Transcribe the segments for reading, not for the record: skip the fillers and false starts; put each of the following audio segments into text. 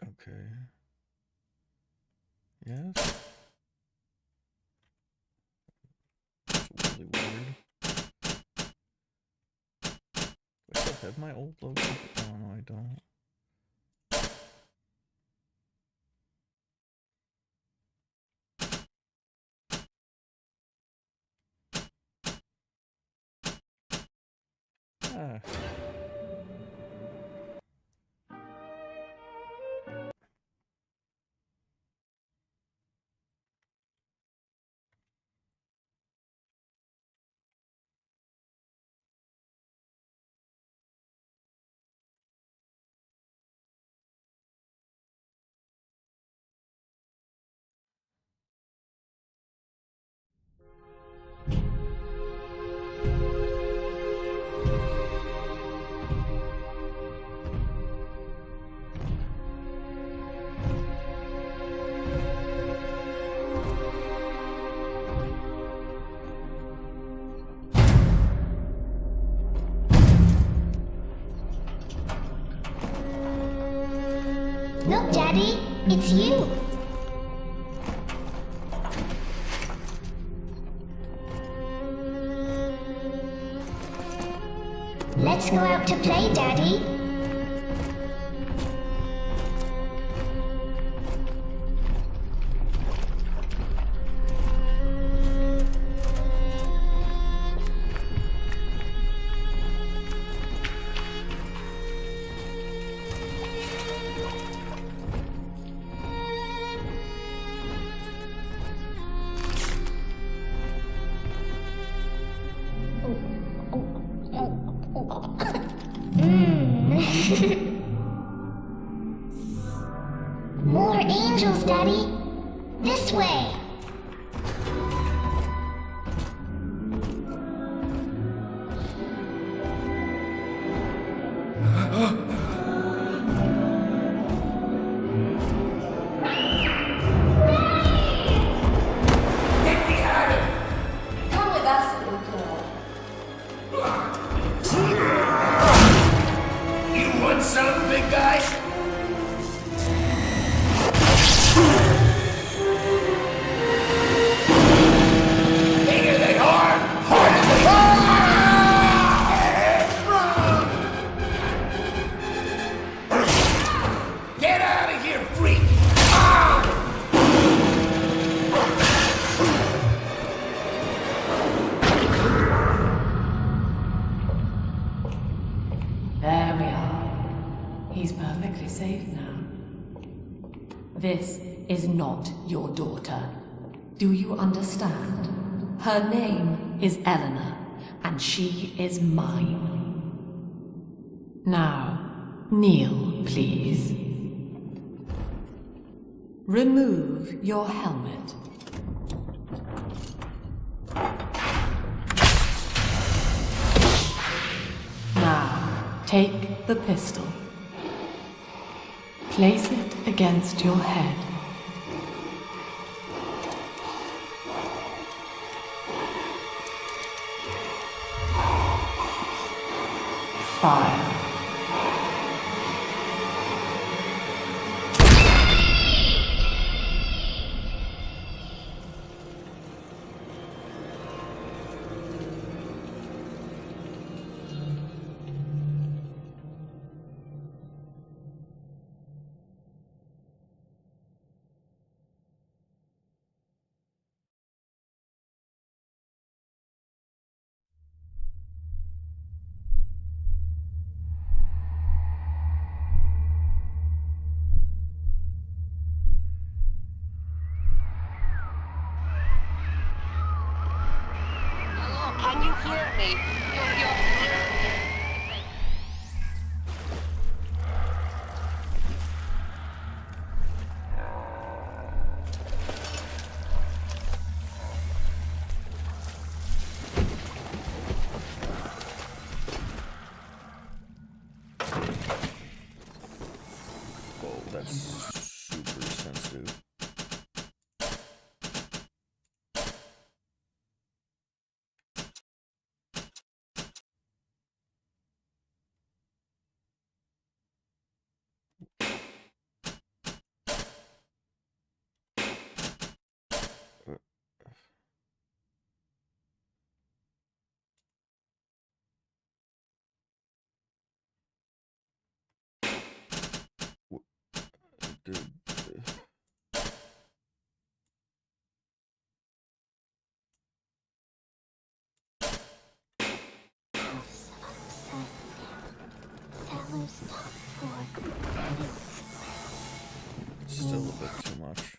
Okay. Yes. It's really weird. Do I still have my old logo? Oh no, I don't. Ah. Look, Daddy, it's you. Let's go out to play, Daddy. More angels, Daddy. This way. Come with us, little girl. You want some, big guy? Bigger than hard, harder than Get out of here, freak! There we are. He's perfectly safe now. This is not your daughter. Do you understand? Her name is Eleanor, and she is mine. Now, kneel, please. Remove your helmet. Now, take the pistol. Place it against your head. Fire. Hello, can you hear me? You're Whoa, that's super sensitive. It's still a bit too much.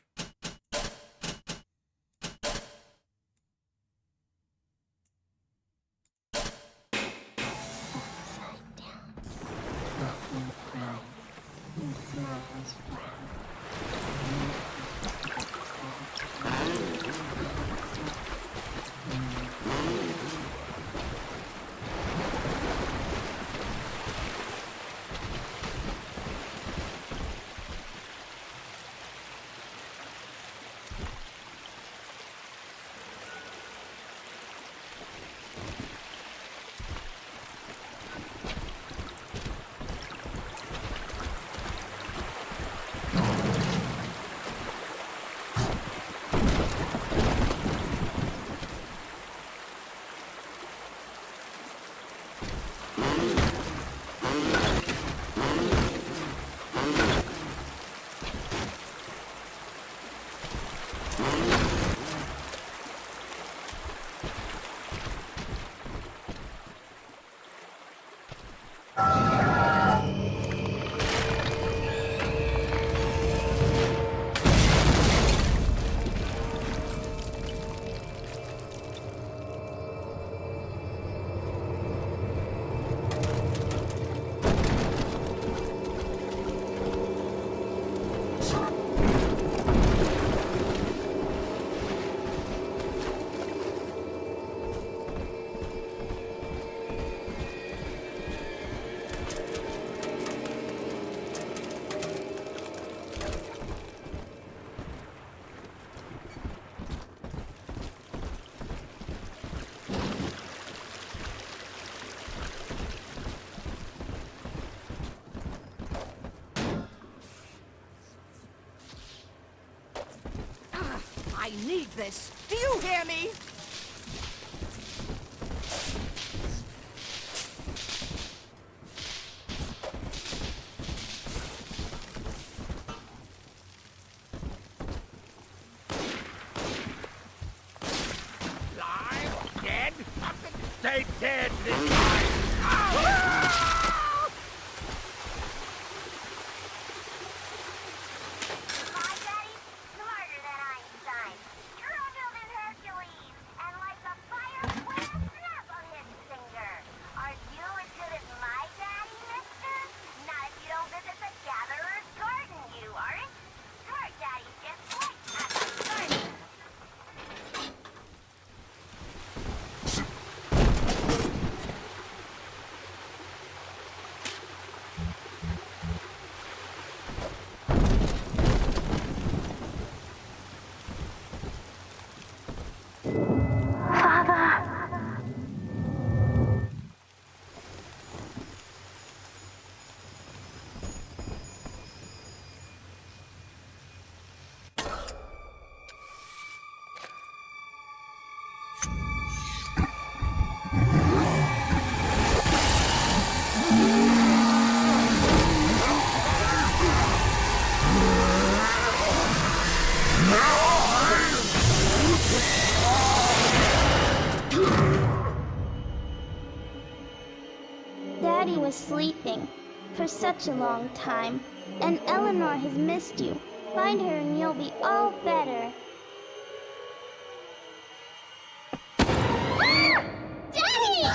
I need this. Do you hear me? Alive? Dead? I'm gonna stay dead this time. Ah! My daddy's smarter than Einstein. Stronger than Hercules. And like a fire with a snap of his finger. Are you as good as my daddy, mister? Not if you don't visit the Gatherer's Garden, you aren't. Smart daddy's just like Master Garden. Daddy was sleeping for such a long time, and Eleanor has missed you. Find her and you'll be all better. Ah! Daddy!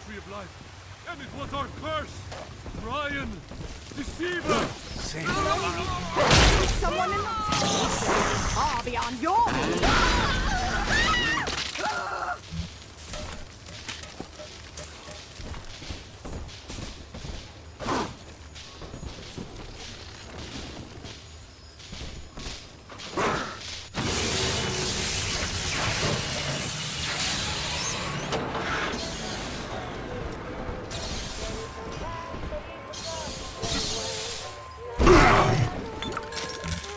tree of life, and it was our curse! Ryan! Deceiver! Someone in far beyond your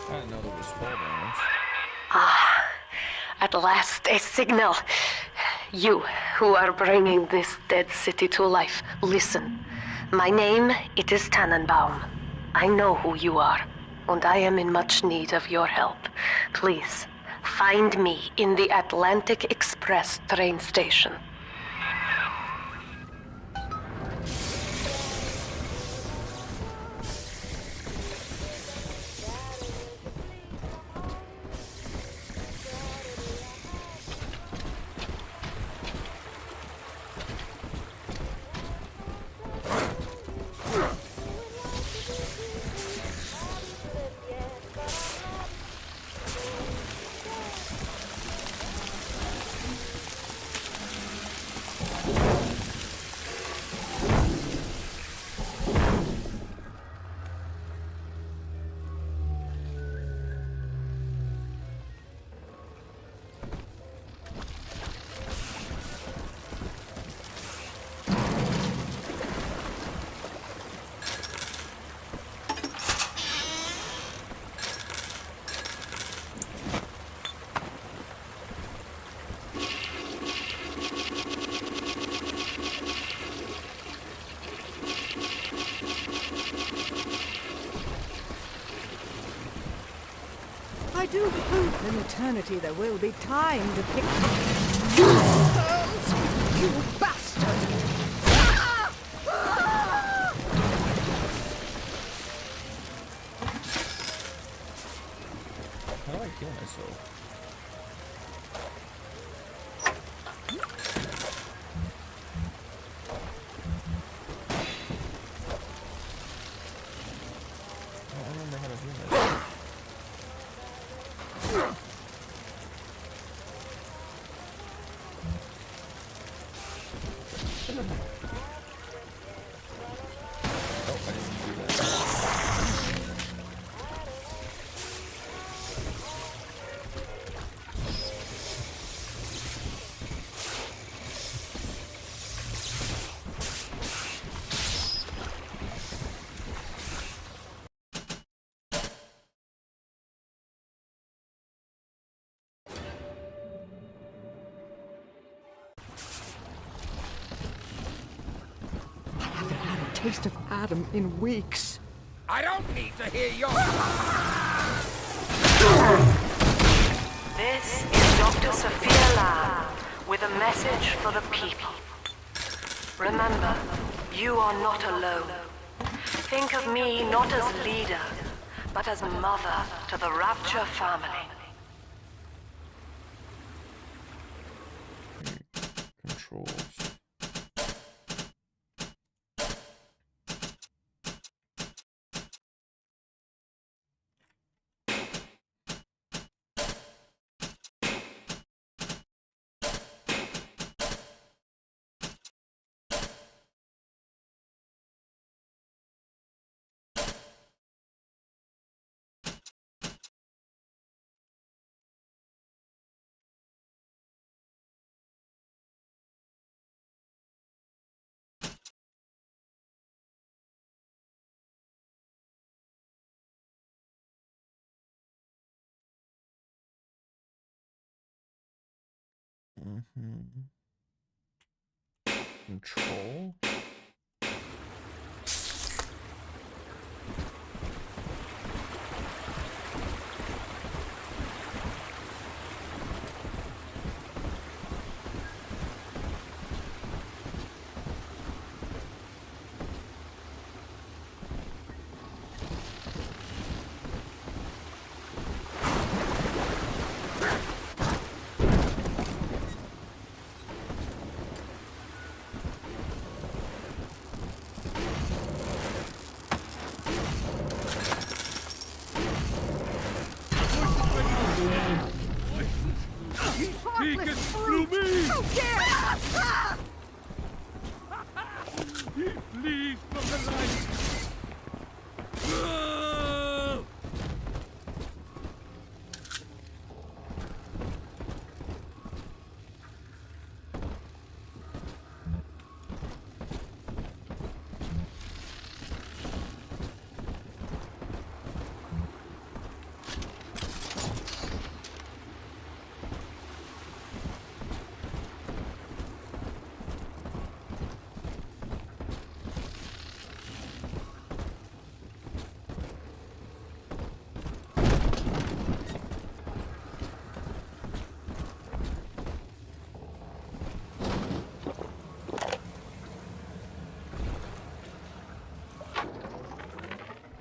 I didn't know there was fall damage. At last, a signal. You, who are bringing this dead city to life, listen. My name, it is Tannenbaum. I know who you are, and I am in much need of your help. Please, find me in the Atlantic Express train station. I do hope in eternity there will be time to pick girls, you bastard! How do I kill myself? I don't remember how to do that. Oh, I didn't do that. I haven't had a taste of Adam in weeks. I don't need to hear your... This is Dr. Sophia Lamb with a message for the people. Remember, you are not alone. Think of me not as leader, but as mother to the Rapture family. Controls. Control? Peeking through me! How dare! He flees from the light! Ah!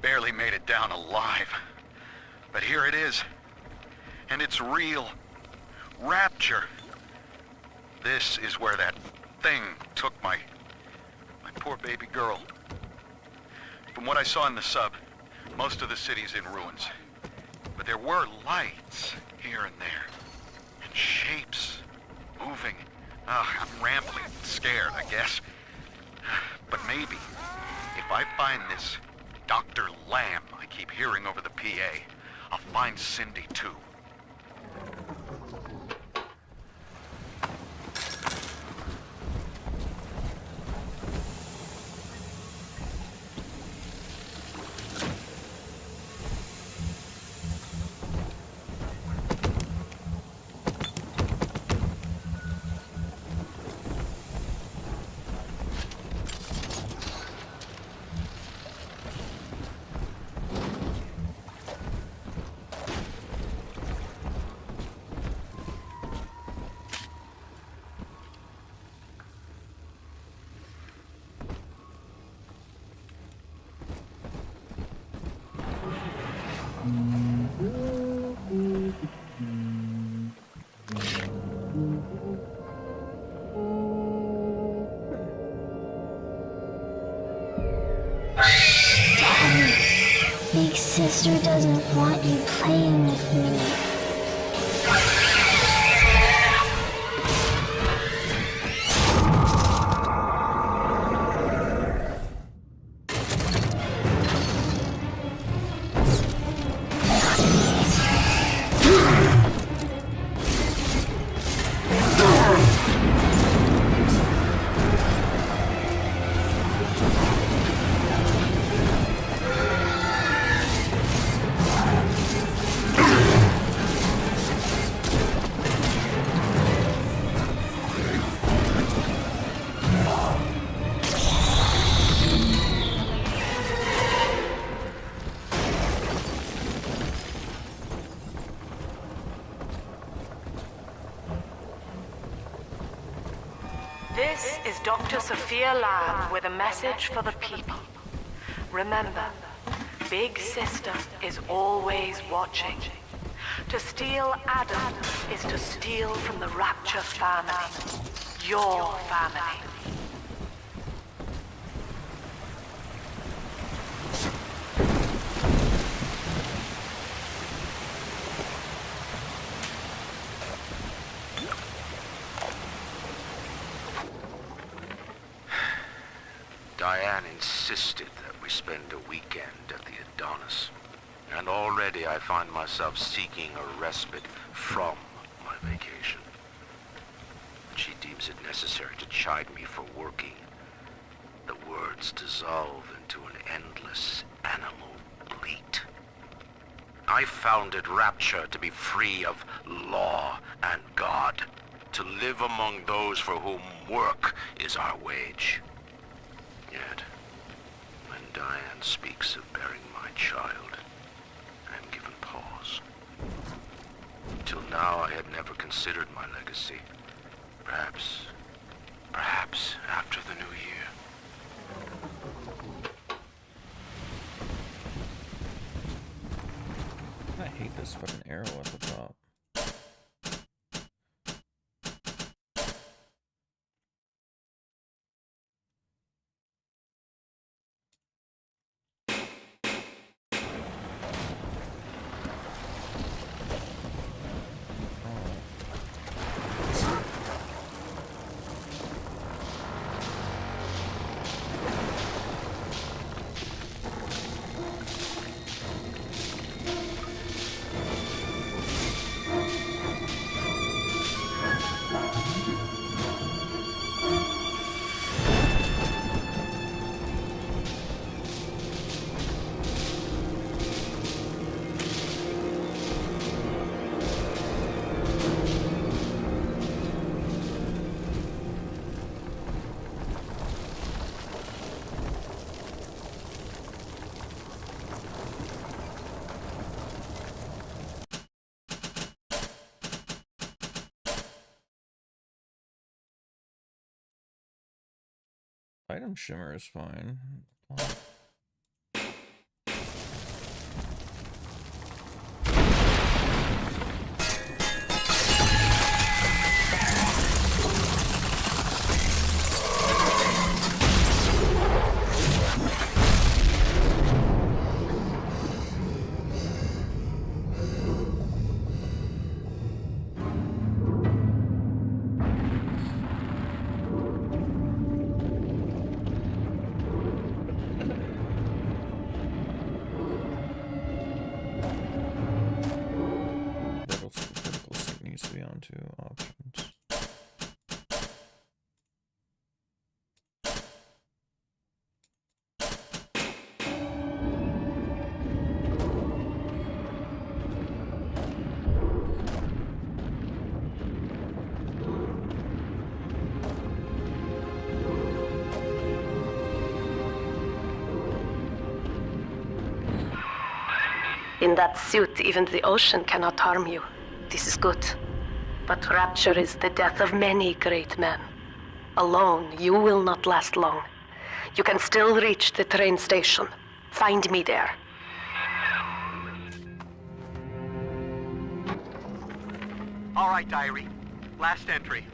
Barely made it down alive. But here it is. And it's real. Rapture. This is where that thing took my poor baby girl. From what I saw in the sub, most of the city's in ruins. But there were lights here and there. And shapes moving. I'm rambling, scared, I guess. But maybe, if I find this Dr. Lamb I keep hearing over the PA, I'll find Cindy too. Big sister doesn't want you playing with me. This is Dr. Sophia Lamb with a message for the people. Remember, Big Sister is always watching. To steal Adam is to steal from the Rapture family. Your family. Diane insisted that we spend a weekend at the Adonis. And already I find myself seeking a respite from my vacation. She deems it necessary to chide me for working. The words dissolve into an endless animal bleat. I founded Rapture to be free of law and God, to live among those for whom work is our wage. Yet, when Diane speaks of burying my child, I am given pause. Till now I had never considered my legacy. Perhaps after the new year. I hate this fucking arrow at the top. Item shimmer is fine. Critical sync needs to be on to options. In that suit, even the ocean cannot harm you. This is good. But rapture is the death of many great men. Alone, you will not last long. You can still reach the train station. Find me there. All right, diary. Last entry.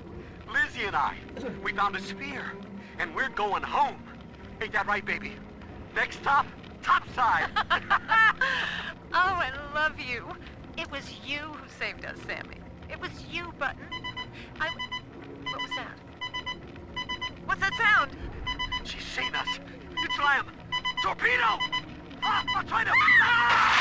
Lizzie and I, we found a sphere, and we're going home. Ain't that right, baby? Next stop, topside. Oh, I love you. It was you who saved us, Sammy. It was you, Button. What was that? What's that sound? She's seen us. It's Lamb. Torpedo! Ah, I'm trying to... Ah!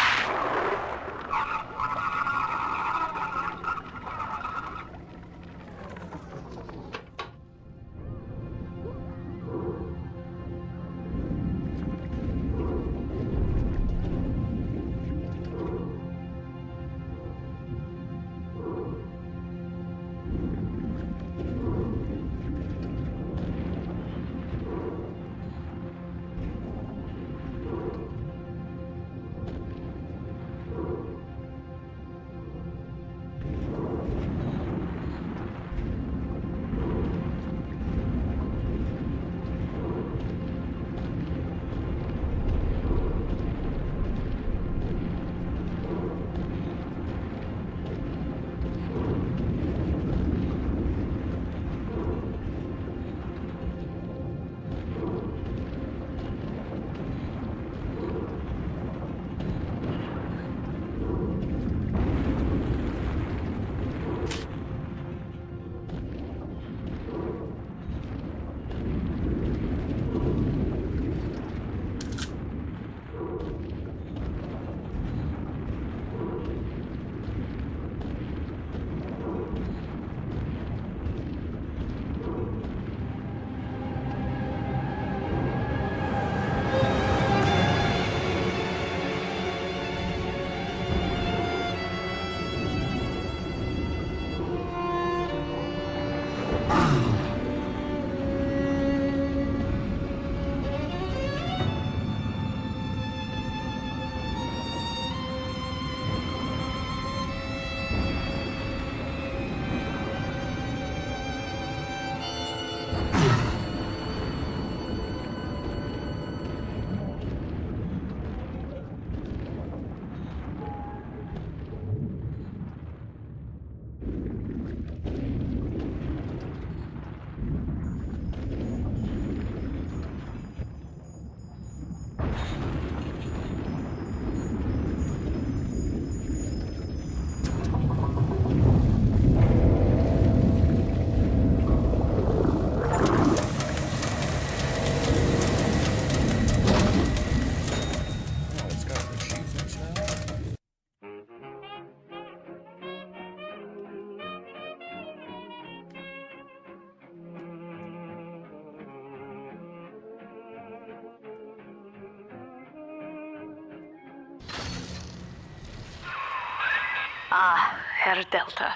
Ah, Herr Delta.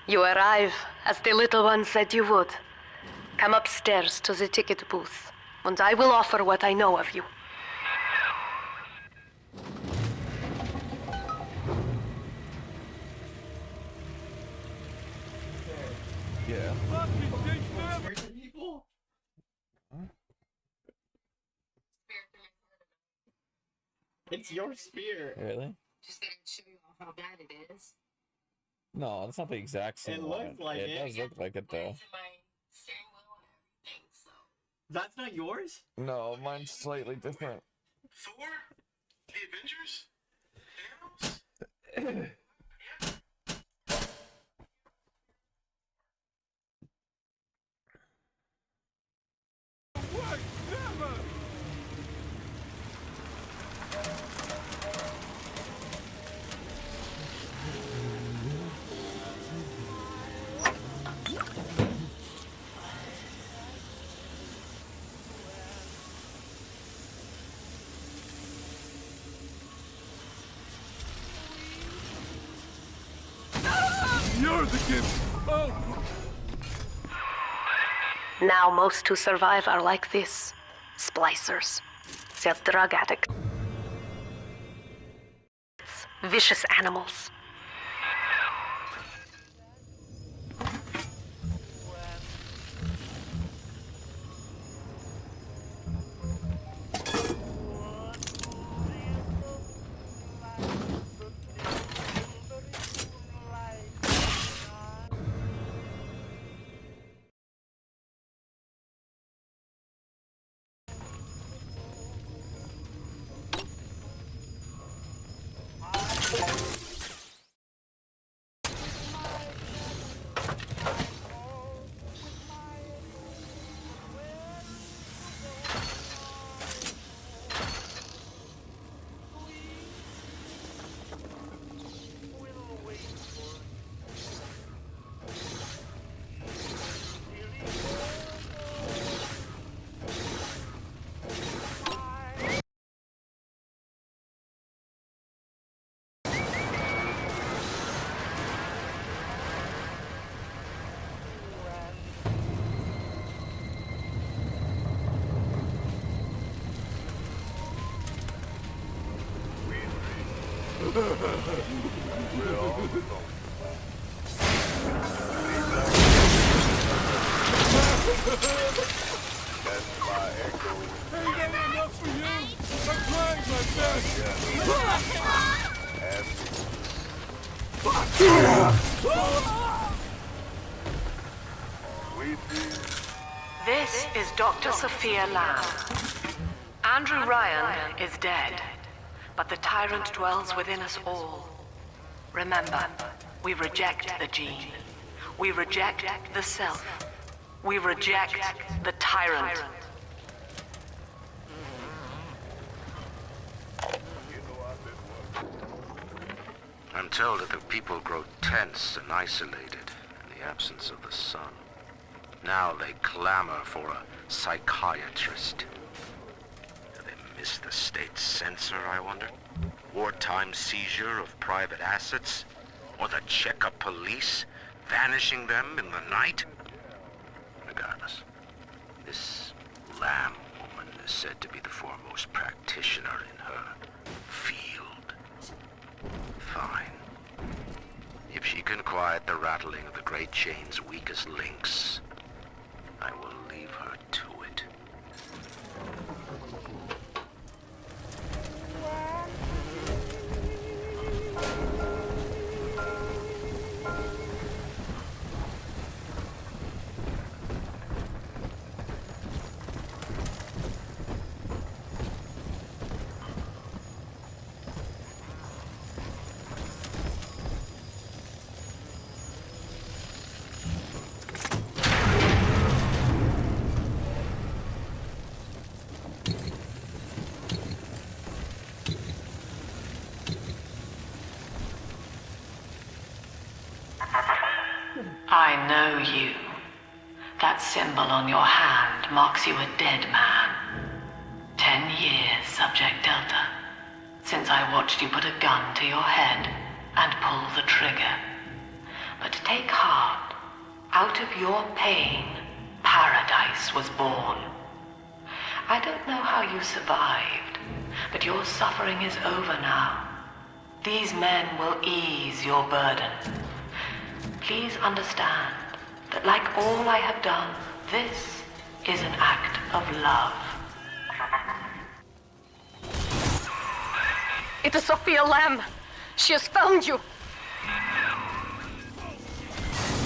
You arrive, as the little one said you would. Come upstairs to the ticket booth, and I will offer what I know of you. Yeah. Fucking dick, man! Huh? It's your spear. Really? Just didn't show you how bad it is. No, it's not the exact same It one. looks like it it. does look like it though. Mine's in my steering wheel and everything, so. That's not yours? No, mine's slightly different. Thor? The Avengers? Thanos? Wait, never! You're the gift! Oh! Now most who survive are like this. Splicers. They're drug addicts. Vicious animals. Ain't that enough for you? I'm trying my best! This is Dr. Sophia Lamb. Andrew Ryan is dead, but the tyrant dwells within us all. Remember, we reject the gene. We reject the self. We reject the tyrant. I'm told that the people grow tense and isolated in the absence of the sun. Now they clamor for a psychiatrist. Do they miss the state censor, I wonder? Wartime seizure of private assets? Or the checkup police vanishing them in the night? Regardless, this Lamb woman is said to be the foremost practitioner in her field. Fine. If she can quiet the rattling of the Great Chain's weakest links, I will leave her to it. I know you. That symbol on your hand marks you a dead man. 10 years, Subject Delta, since I watched you put a gun to your head and pull the trigger. But take heart. Out of your pain, paradise was born. I don't know how you survived, but your suffering is over now. These men will ease your burden. Please understand that like all I have done, this is an act of love. It is Sophia Lamb. She has found you.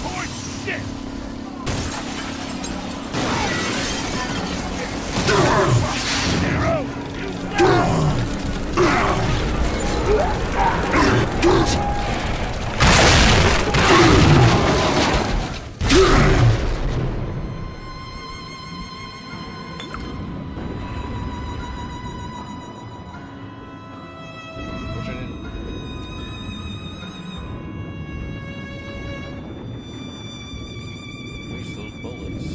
Oh, shit! Which I didn't. Waste those bullets.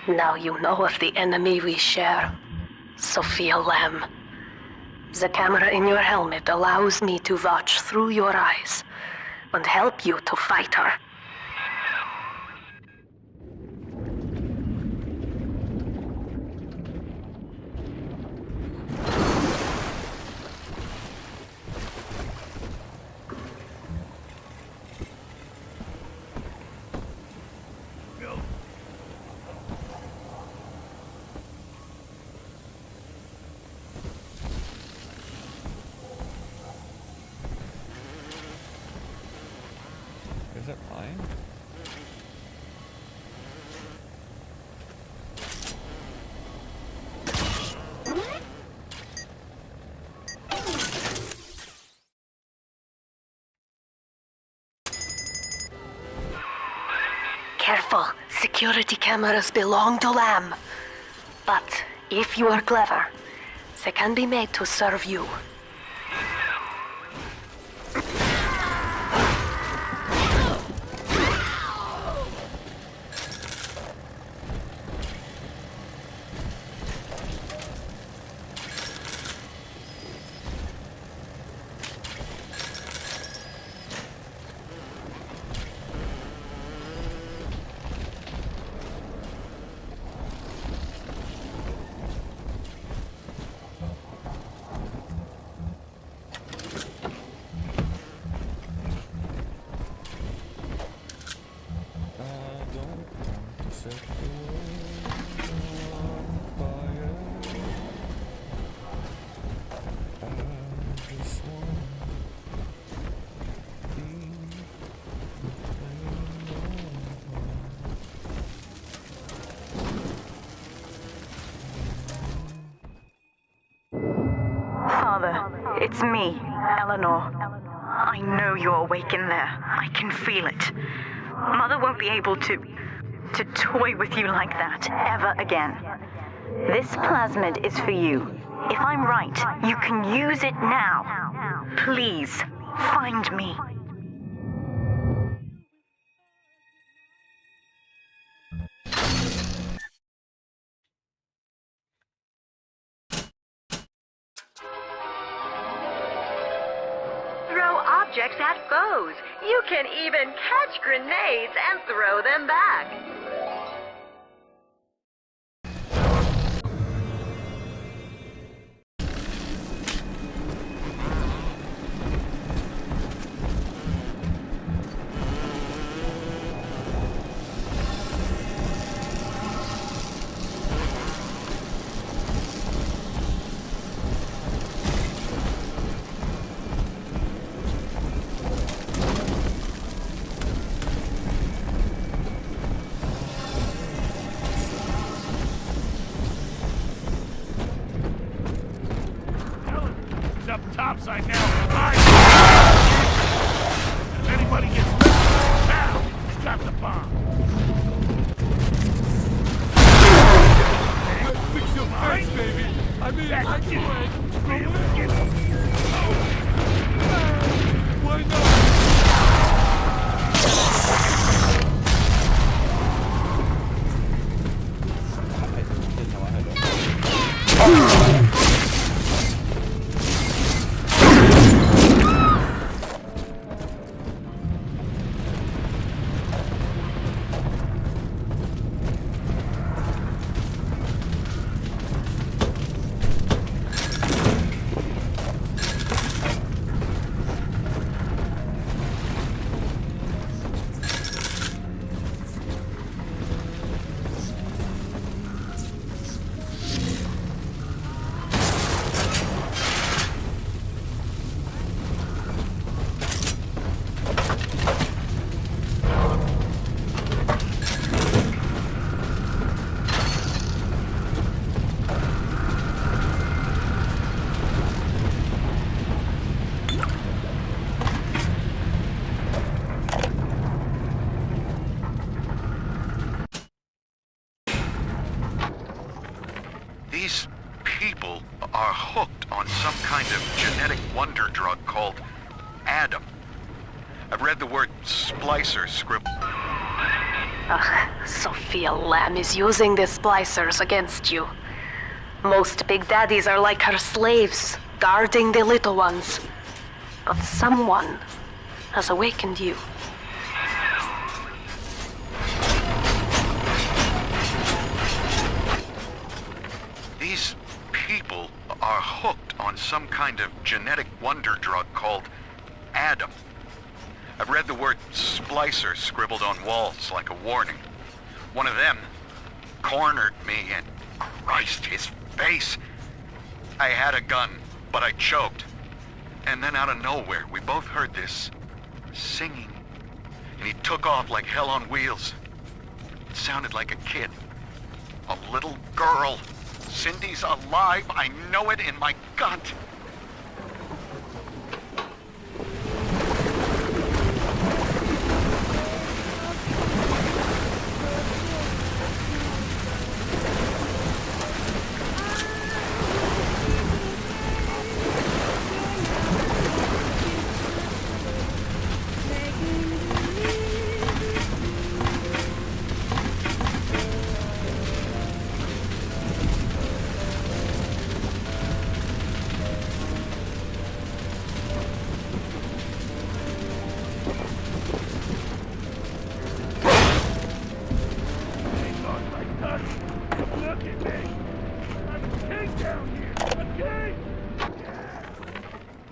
Now you know of the enemy we share, Sophia Lamb. The camera in your helmet allows me to watch through your eyes and help you to fight her. Is that fine? Careful, security cameras belong to Lamb. But if you are clever, they can be made to serve you. Father, it's me, Eleanor. I know you're awake in there. I can feel it. Mother won't be able to toy with you like that ever again. This plasmid is for you. If I'm right, you can use it now. Please, find me. Throw objects at foes. You can even catch grenades and throw them back. Up topside now. If anybody gets hurt, now drop the bomb. Fix your face, baby. I mean, I can why not? These people are hooked on some kind of genetic wonder drug called Adam. I've read the word splicer scribbled. Sophia Lamb is using the splicers against you. Most big daddies are like her slaves, guarding the little ones. But someone has awakened you. These people are hooked on some kind of genetic wonder drug called Adam. I've read the word splicer scribbled on walls like a warning. One of them cornered me and Christ, his face. I had a gun, but I choked. And then out of nowhere, we both heard this singing. And he took off like hell on wheels. It sounded like a kid. A little girl. Cindy's alive. I know it in my gut.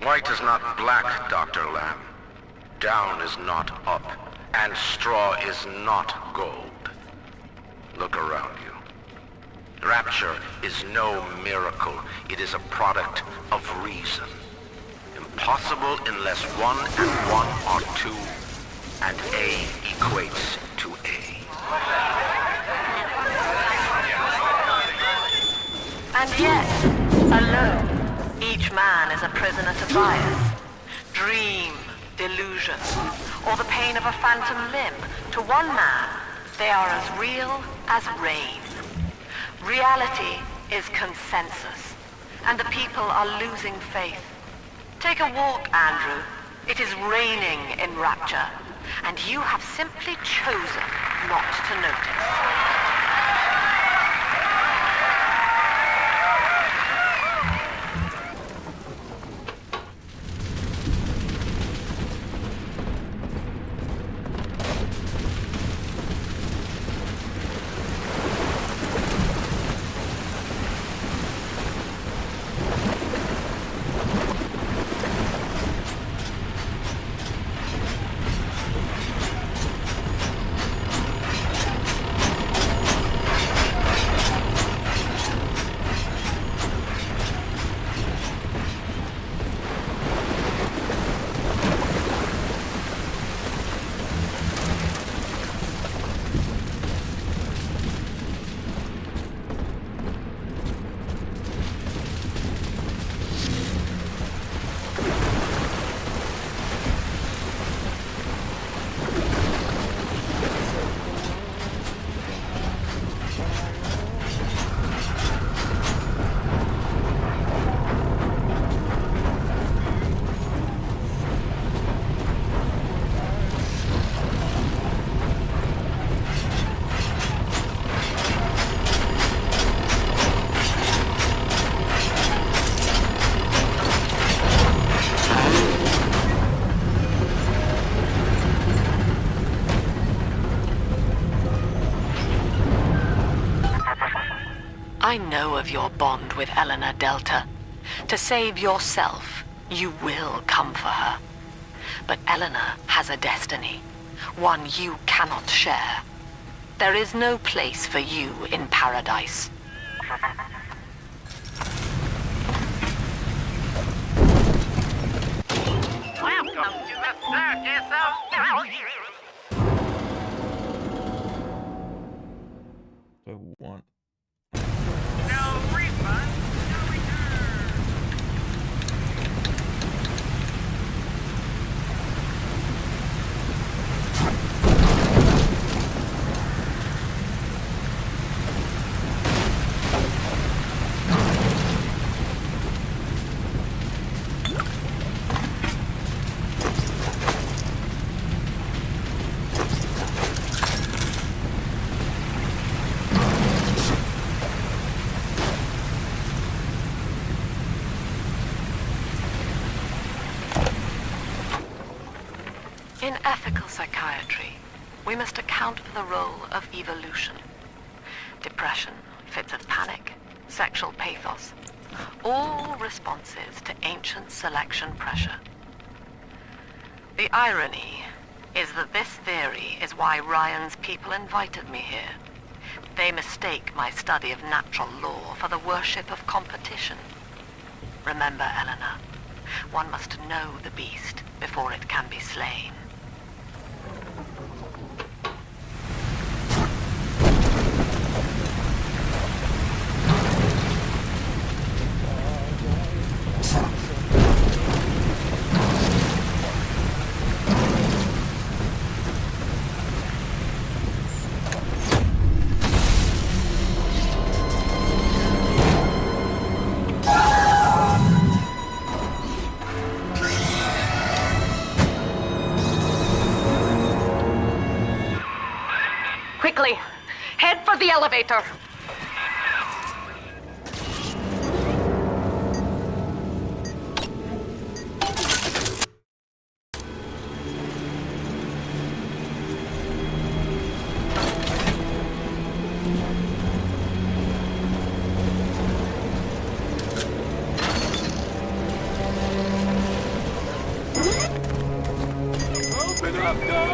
White is not black, Dr. Lamb. Down is not up, and straw is not gold. Look around you. Rapture is no miracle. It is a product of reason. Impossible unless 1 and 1 are 2, and A equates to A. And yet, alone, each man is a prisoner to bias, dream, delusion, or the pain of a phantom limb. To one man, they are as real as rain. Reality is consensus, and the people are losing faith. Take a walk, Andrew. It is raining in Rapture, and you have simply chosen not to notice. I know of your bond with Eleanor Delta. To save yourself, you will come for her. But Eleanor has a destiny, one you cannot share. There is no place for you in paradise. Welcome to the circus of So one. no refund, no return. In ethical psychiatry, we must account for the role of evolution. Depression, fits of panic, sexual pathos, all responses to ancient selection pressure. The irony is that this theory is why Ryan's people invited me here. They mistake my study of natural law for the worship of competition. Remember, Eleanor, one must know the beast before it can be slain. Quickly, head for the elevator. Open up now!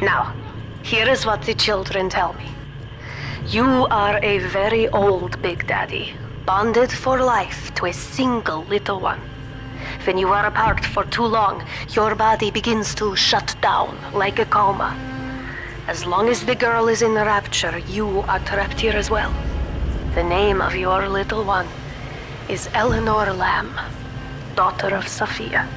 Now, here is what the children tell me. You are a very old Big Daddy, bonded for life to a single little one. When you are apart for too long, your body begins to shut down like a coma. As long as the girl is in the Rapture, you are trapped here as well. The name of your little one is Eleanor Lamb, daughter of Sophia.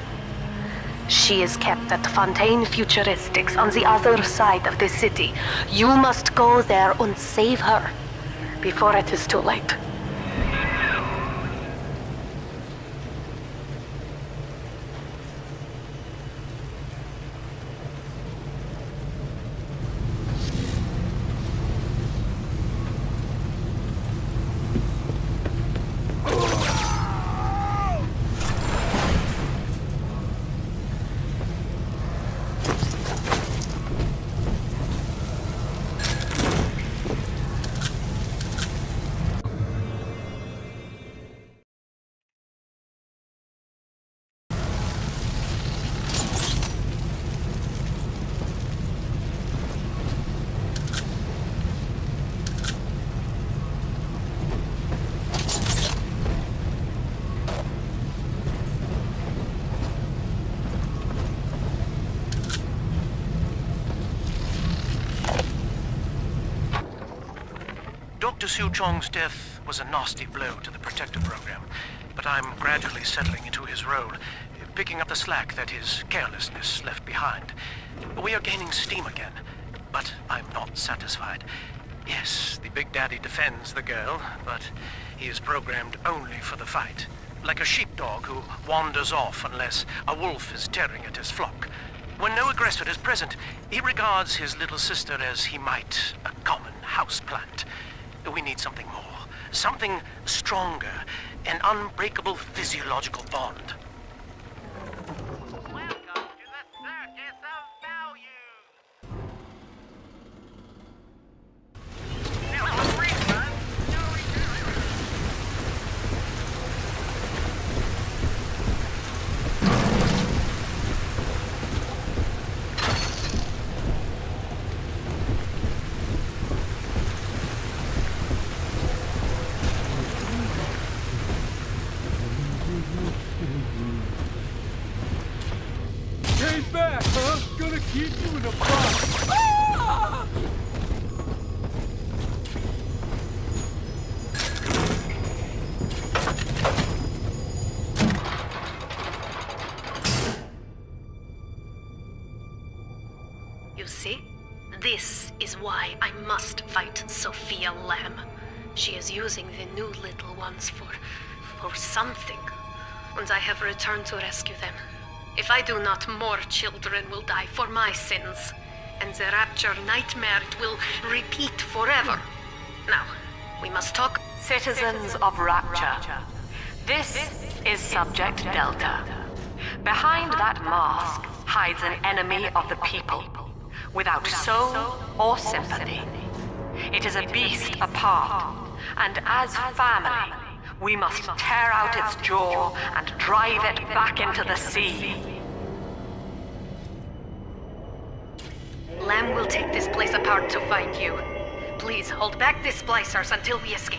She is kept at Fontaine Futuristics on the other side of the city. You must go there and save her before it is too late. Dr. Su Chong's death was a nasty blow to the Protector program, but I'm gradually settling into his role, picking up the slack that his carelessness left behind. We are gaining steam again, but I'm not satisfied. Yes, the Big Daddy defends the girl, but he is programmed only for the fight, like a sheepdog who wanders off unless a wolf is tearing at his flock. When no aggressor is present, he regards his little sister as he might a common houseplant. We need something more, something stronger, an unbreakable physiological bond. Came back, huh? Gonna keep you in a box. Ah! You see? This is why I must fight Sophia Lamb. She is using the new little ones for something. And I have returned to rescue them. If I do not, more children will die for my sins. And the Rapture nightmare will repeat forever. Now, we must talk. Citizens of Rapture, this is Subject Delta. Behind that mask hides an enemy of the people, without soul or sympathy. It is a beast apart, and as family, we must tear out its jaw and drive it back into the sea. Lamb will take this place apart to find you. Please hold back the splicers until we escape.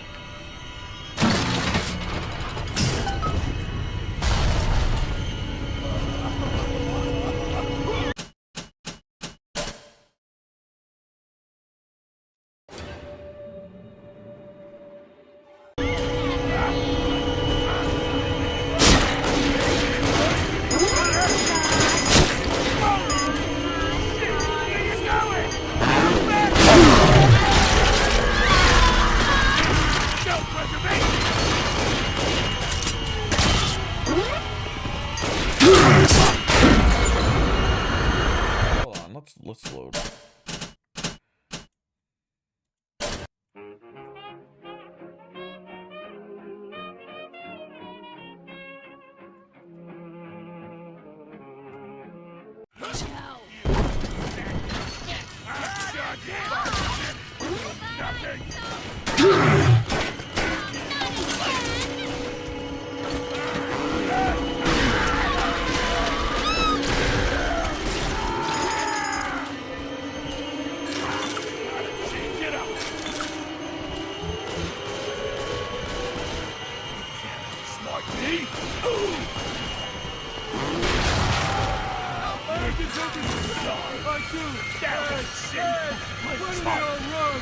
Let's load. I can take it! I do! Ed! Ed! Put me on run!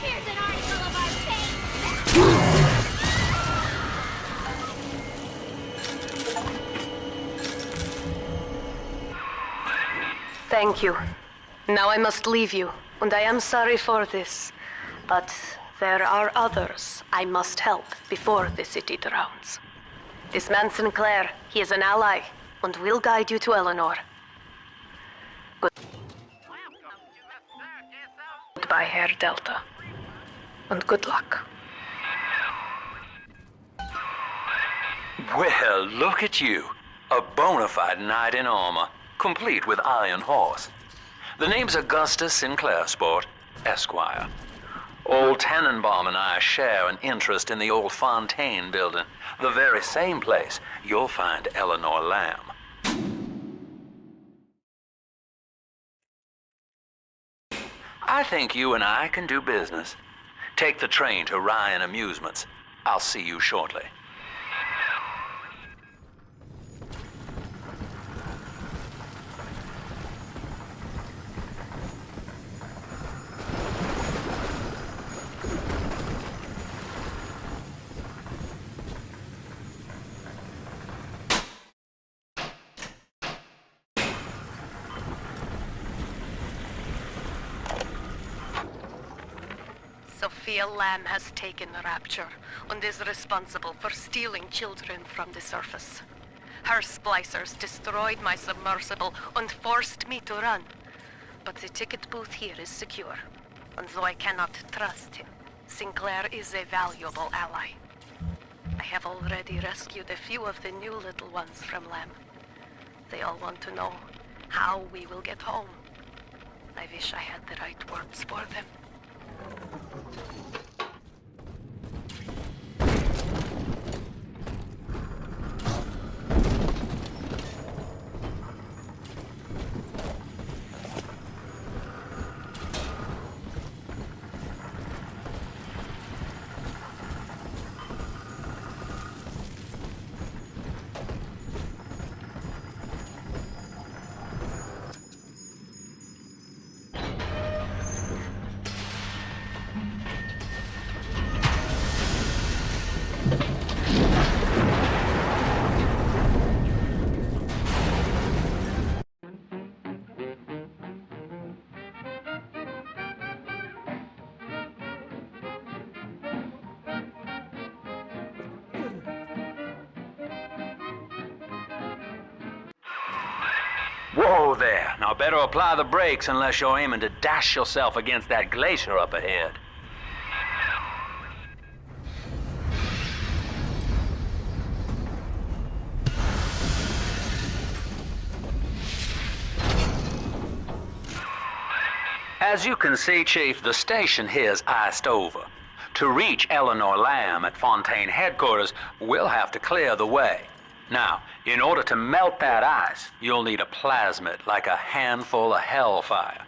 Here's an article of our fate. Thank you. Now I must leave you, and I am sorry for this. But there are others I must help before the city drowns. This man Sinclair, he is an ally, and will guide you to Eleanor. Goodbye, Herr Delta. And good luck. Well, look at you. A bona fide knight in armor, complete with iron horse. The name's Augustus Sinclair, Sport, Esquire. Old Tannenbaum and I share an interest in the old Fontaine building, the very same place you'll find Eleanor Lamb. I think you and I can do business. Take the train to Ryan Amusements. I'll see you shortly. Sophia Lamb has taken the Rapture and is responsible for stealing children from the surface. Her splicers destroyed my submersible and forced me to run. But the ticket booth here is secure, and though I cannot trust him, Sinclair is a valuable ally. I have already rescued a few of the new little ones from Lamb. They all want to know how we will get home. I wish I had the right words for them. Whoa there. Now better apply the brakes unless you're aiming to dash yourself against that glacier up ahead. As you can see, Chief, the station here's iced over. To reach Eleanor Lamb at Fontaine headquarters, we'll have to clear the way. Now, in order to melt that ice, you'll need a plasmid, like a handful of hellfire.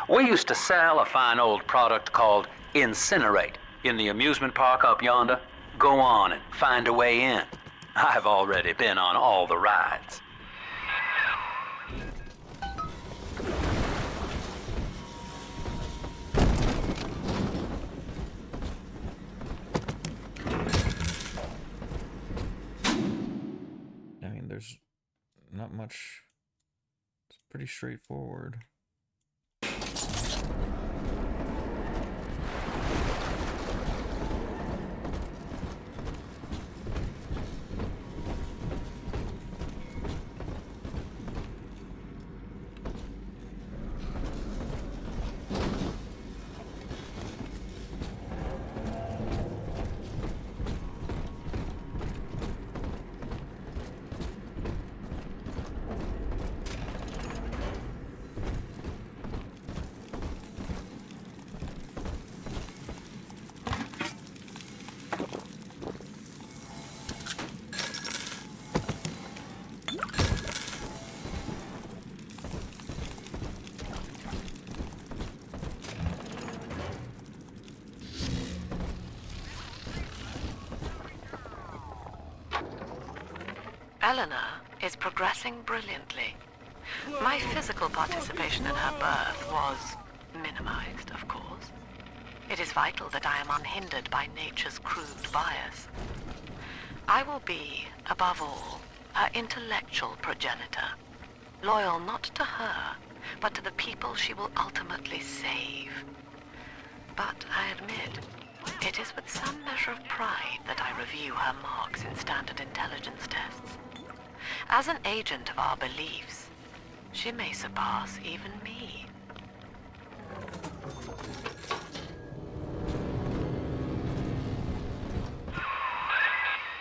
We used to sell a fine old product called Incinerate in the amusement park up yonder. Go on and find a way in. I've already been on all the rides. I mean, there's not much. It's pretty straightforward. Eleanor is progressing brilliantly. My physical participation in her birth was minimized, of course. It is vital that I am unhindered by nature's crude bias. I will be, above all, her intellectual progenitor, loyal not to her, but to the people she will ultimately save. But I admit, it is with some measure of pride that I review her marks in standard intelligence tests. As an agent of our beliefs, she may surpass even me.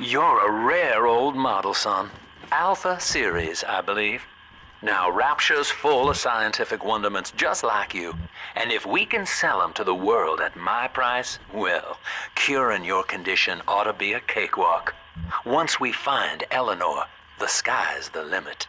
You're a rare old model, son. Alpha series, I believe. Now, Rapture's full of scientific wonderments just like you. And if we can sell them to the world at my price, well, curing your condition ought to be a cakewalk. Once we find Eleanor, the sky's the limit.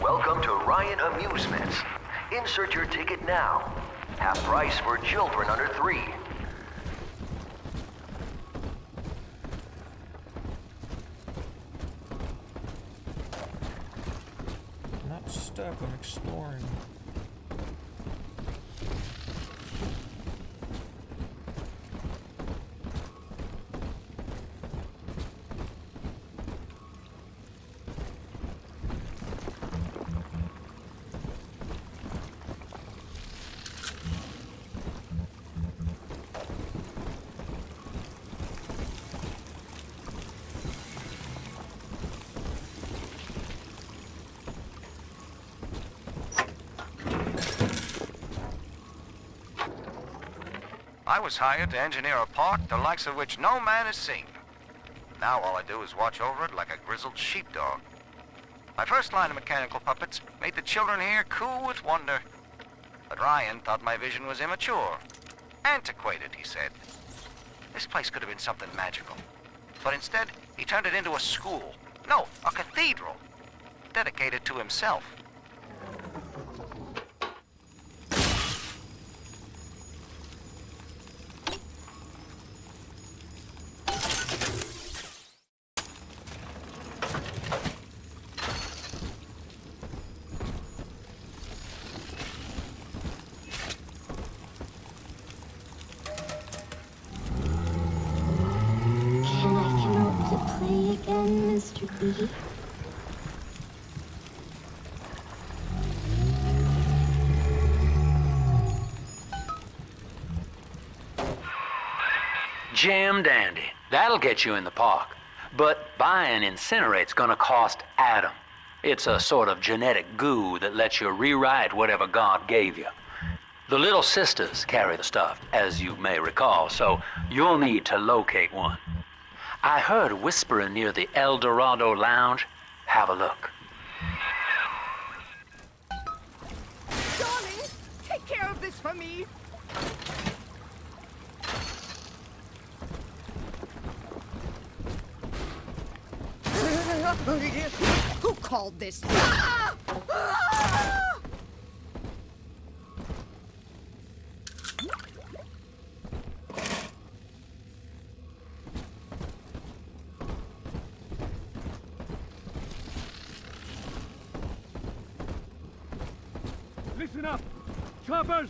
Welcome to Ryan Amusements. Insert your ticket now. Half price for children under 3. I'm not stuck, I'm exploring. I was hired to engineer a park the likes of which no man has seen. Now all I do is watch over it like a grizzled sheepdog. My first line of mechanical puppets made the children here cool with wonder. But Ryan thought my vision was immature. Antiquated, he said. This place could have been something magical. But instead, he turned it into a school. No, a cathedral. Dedicated to himself. Again, Mr. B. Jam dandy. That'll get you in the park. But buying Incinerate's gonna cost Adam. It's a sort of genetic goo that lets you rewrite whatever God gave you. The little sisters carry the stuff, as you may recall, so you'll need to locate one. I heard whispering near the El Dorado Lounge. Have a look. Darling, take care of this for me. Who called this? Ah! Ah! Listen up! Choppers!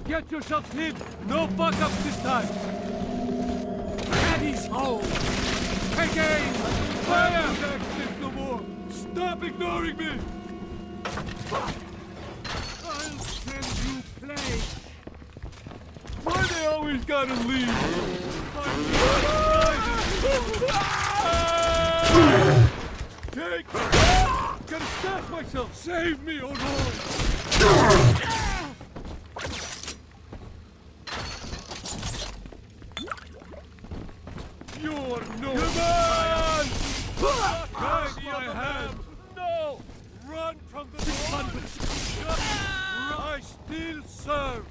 Get yourselves hid! No fuck-ups this time! Daddy's home! Take aim! Fire! No more! Stop ignoring me! I'll send you plague! Why they always gotta leave? Take! Gotta stash myself! Save me, oh no! You're no... Come on! Guide my hand! No! Run from the door! I still serve!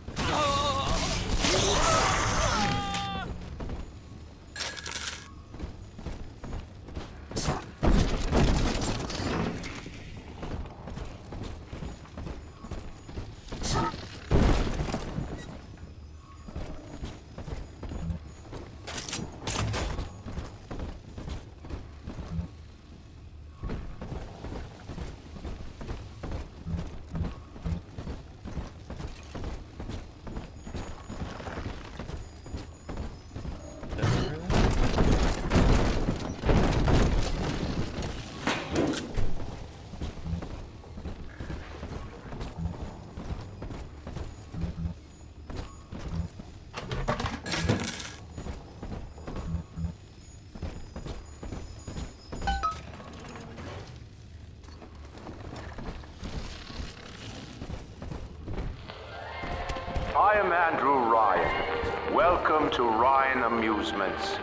I am Andrew Ryan. Welcome to Ryan Amusements.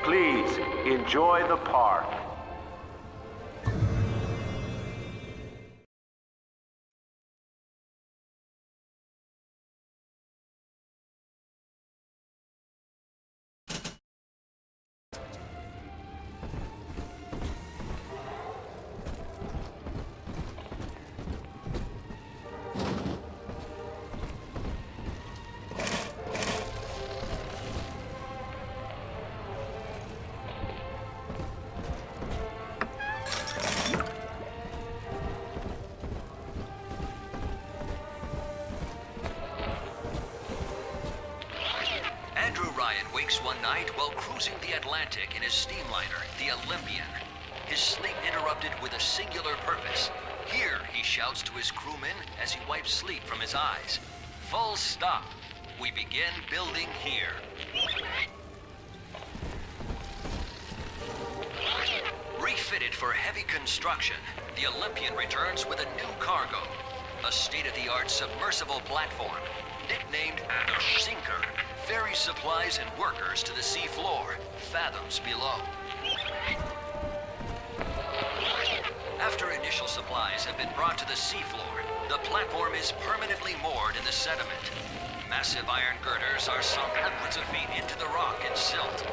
Please enjoy the park. Wakes one night while cruising the Atlantic in his steamliner, the Olympian. His sleep interrupted with a singular purpose. Here, he shouts to his crewmen as he wipes sleep from his eyes. Full stop. We begin building here. Refitted for heavy construction, the Olympian returns with a new cargo. A state-of-the-art submersible platform, nicknamed the Sinker, ferries supplies and workers to the sea floor, fathoms below. After initial supplies have been brought to the seafloor, the platform is permanently moored in the sediment. Massive iron girders are sunk hundreds of feet into the rock and silt.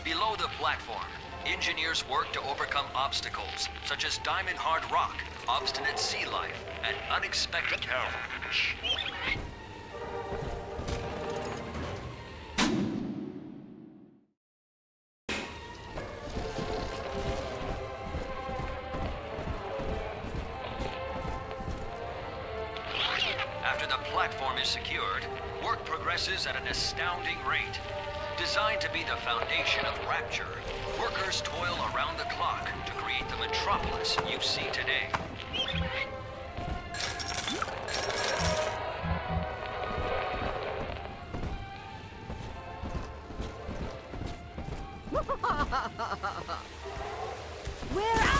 Below the platform, engineers work to overcome obstacles, such as diamond-hard rock, obstinate sea life, and unexpected terror. After the platform is secured, work progresses at an astounding rate. Designed to be the foundation of Rapture, workers toil around the clock to create the metropolis you see today.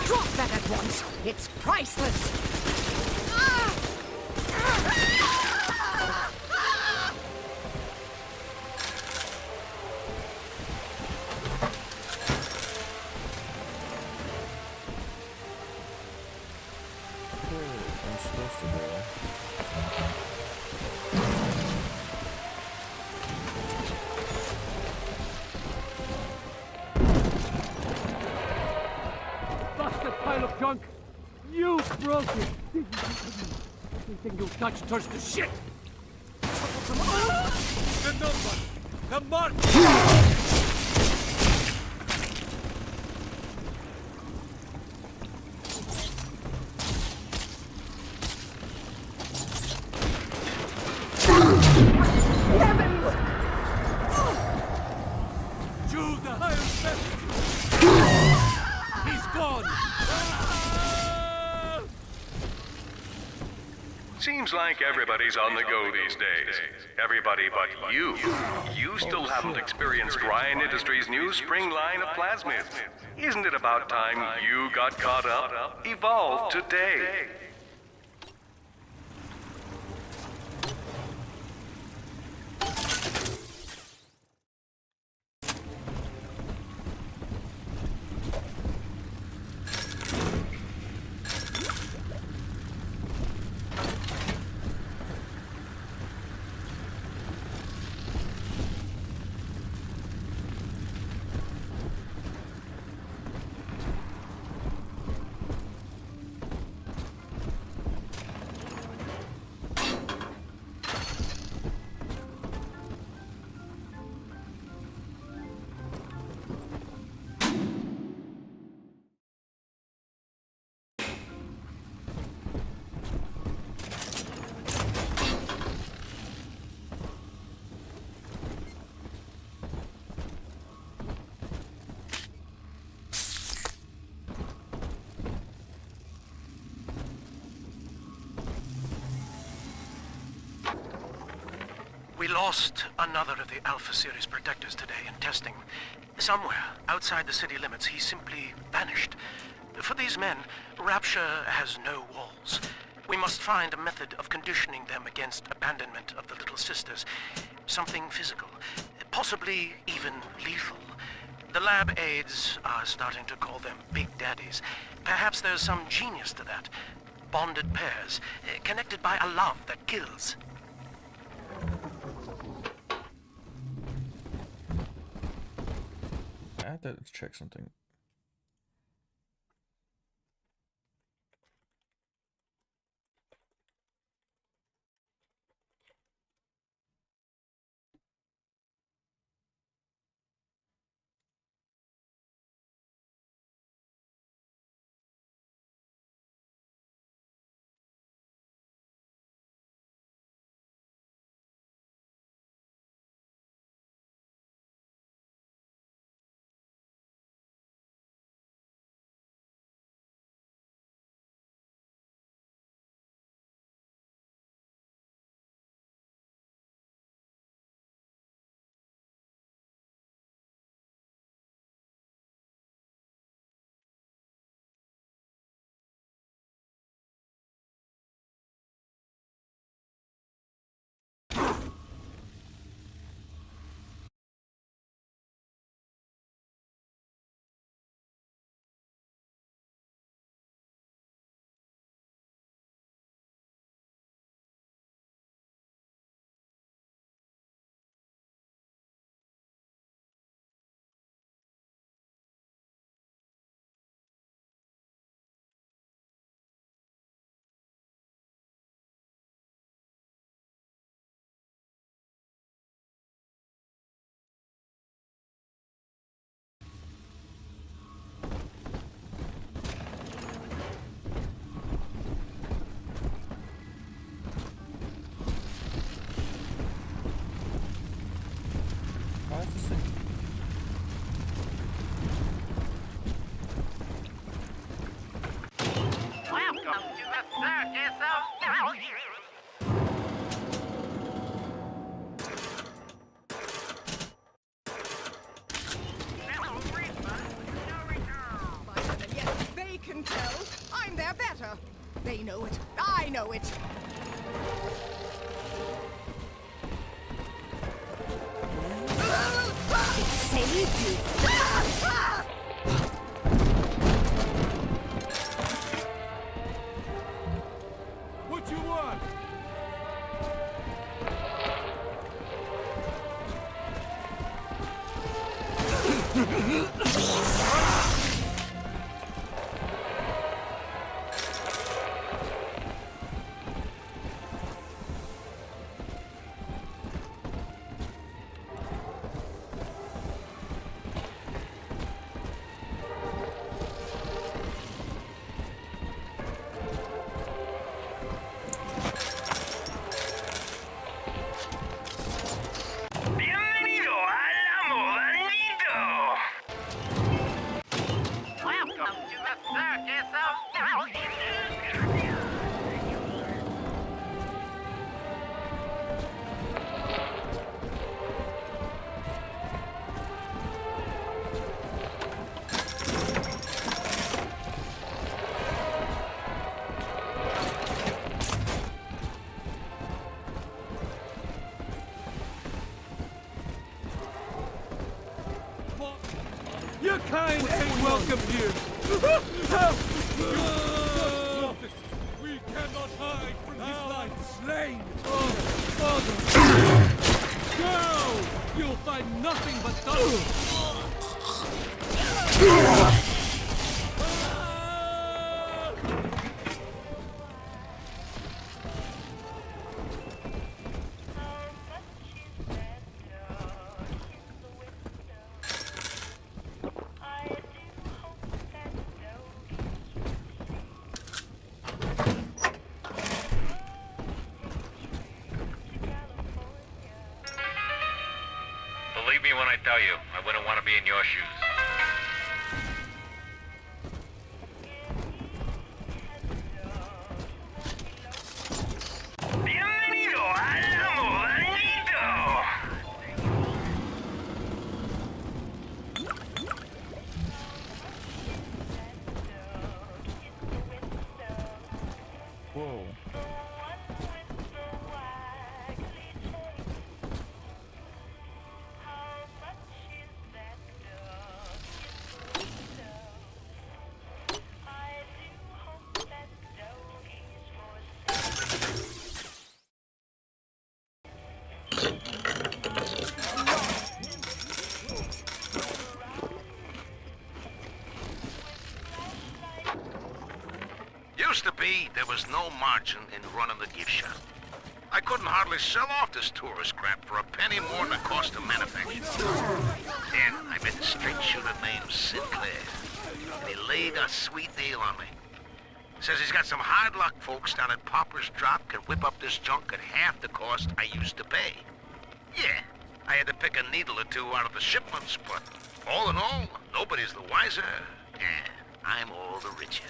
Drop that at once! It's priceless! I'm supposed to go. Busted pile of junk! You broke it! Everything you touch turns to shit! The number! The mark! He's gone! Seems like everybody's on the go these days. Everybody but you. You still haven't experienced Ryan Industries' new spring line of plasmids. Isn't it about time you got caught up? Evolve today. We lost another of the Alpha Series protectors today in testing. Somewhere outside the city limits, he simply vanished. For these men, Rapture has no walls. We must find a method of conditioning them against abandonment of the Little Sisters. Something physical, possibly even lethal. The lab aides are starting to call them Big Daddies. Perhaps there's some genius to that. Bonded pairs, connected by a love that kills. I have to check something. They can tell. I'm their better. They know it. I know it. It saved you. What you want? kind ain't welcome here. Help! We cannot hide from his life. Slain. Oh, Father. Go! You'll find nothing but dust. Believe me when I tell you, I wouldn't want to be in your shoes. Bienvenido al Modanito. Whoa. Used to be, there was no margin in running the gift shop. I couldn't hardly sell off this tourist crap for a penny more than it cost to manufacture. Then I met a straight shooter named Sinclair, and he laid a sweet deal on me. Says he's got some hard luck folks down at Popper's Drop can whip up this junk at half the cost I used to pay. Yeah, I had to pick a needle or two out of the shipments, but all in all, nobody's the wiser, and I'm all the richer.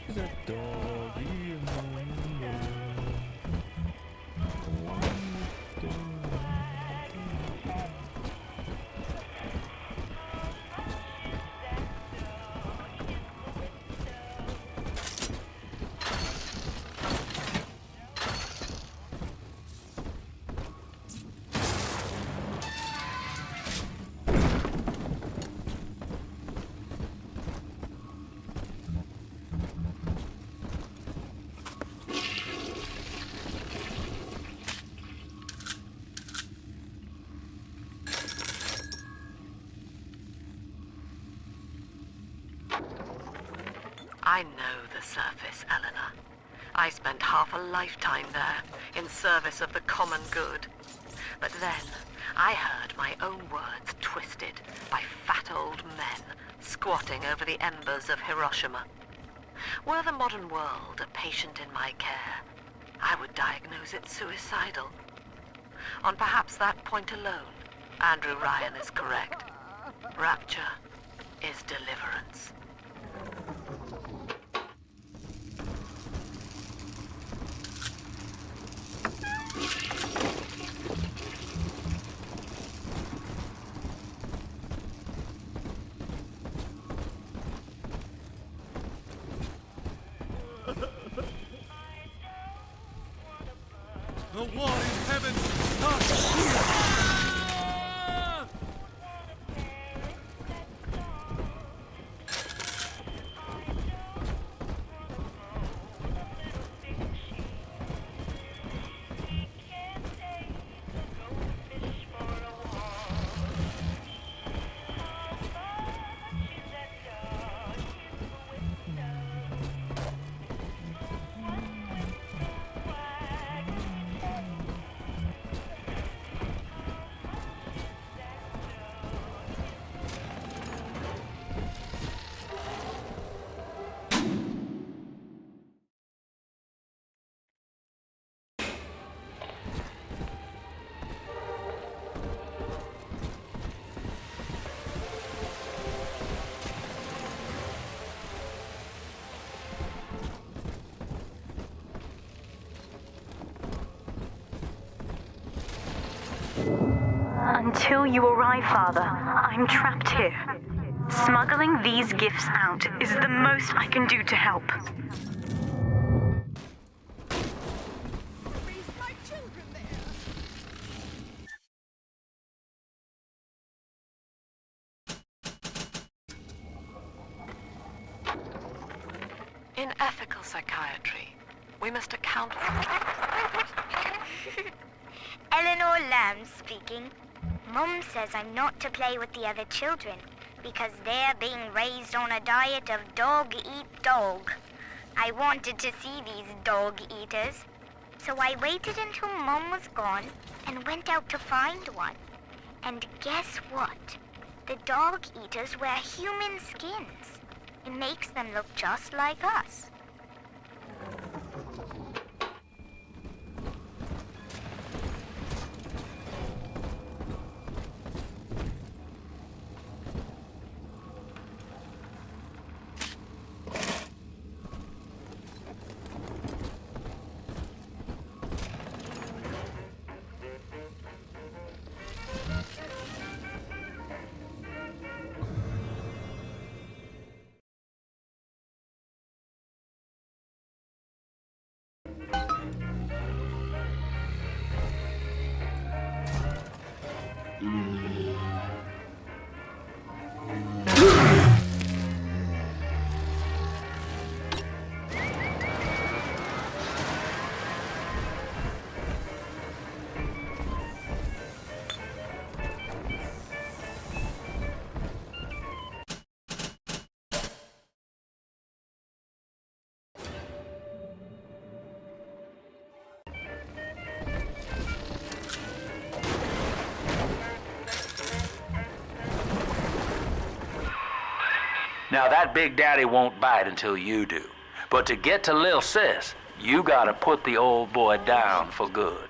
There's a doggy in the window. I know the surface, Eleanor. I spent half a lifetime there, in service of the common good. But then, I heard my own words twisted by fat old men squatting over the embers of Hiroshima. Were the modern world a patient in my care, I would diagnose it suicidal. On perhaps that point alone, Andrew Ryan is correct. Rapture is deliverance. The war in heaven starts here! Until you arrive, Father, I'm trapped here. Smuggling these gifts out is the most I can do to help. In ethical psychiatry, we must account for... Eleanor Lamb speaking. Mum says I'm not to play with the other children because they're being raised on a diet of dog eat dog. I wanted to see these dog eaters, so I waited until Mum was gone and went out to find one. And guess what? The dog eaters wear human skins. It makes them look just like us. Now that Big Daddy won't bite until you do. But to get to Lil Sis, you gotta put the old boy down for good.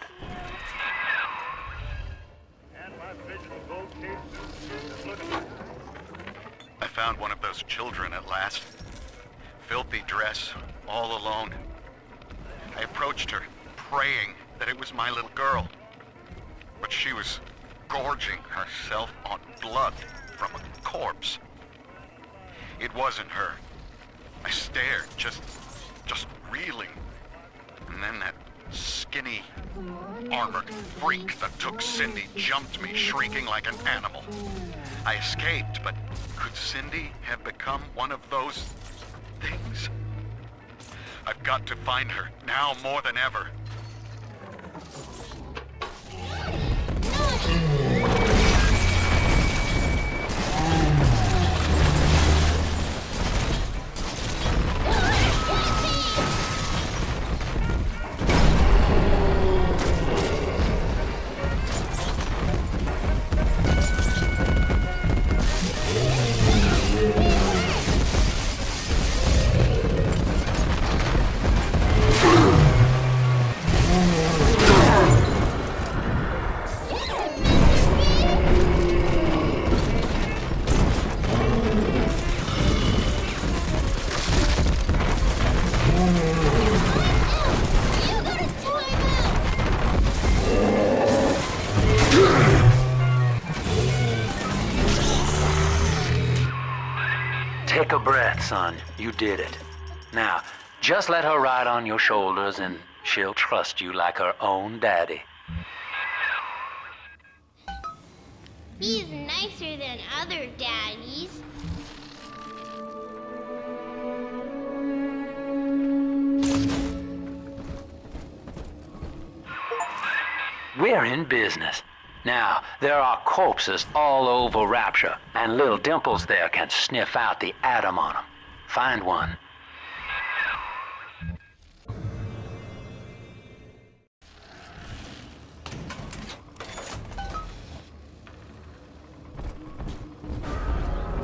I found one of those children at last. Filthy dress, all alone. I approached her, praying that it was my little girl. But she was gorging herself on blood from a corpse. It wasn't her. I stared, just reeling. And then that skinny, armored freak that took Cindy jumped me, shrieking like an animal. I escaped, but could Cindy have become one of those things? I've got to find her, now more than ever. Take a breath, son. You did it. Now, just let her ride on your shoulders and she'll trust you like her own daddy. He's nicer than other daddies. We're in business. Now, there are corpses all over Rapture, and little Dimples there can sniff out the atom on them. Find one.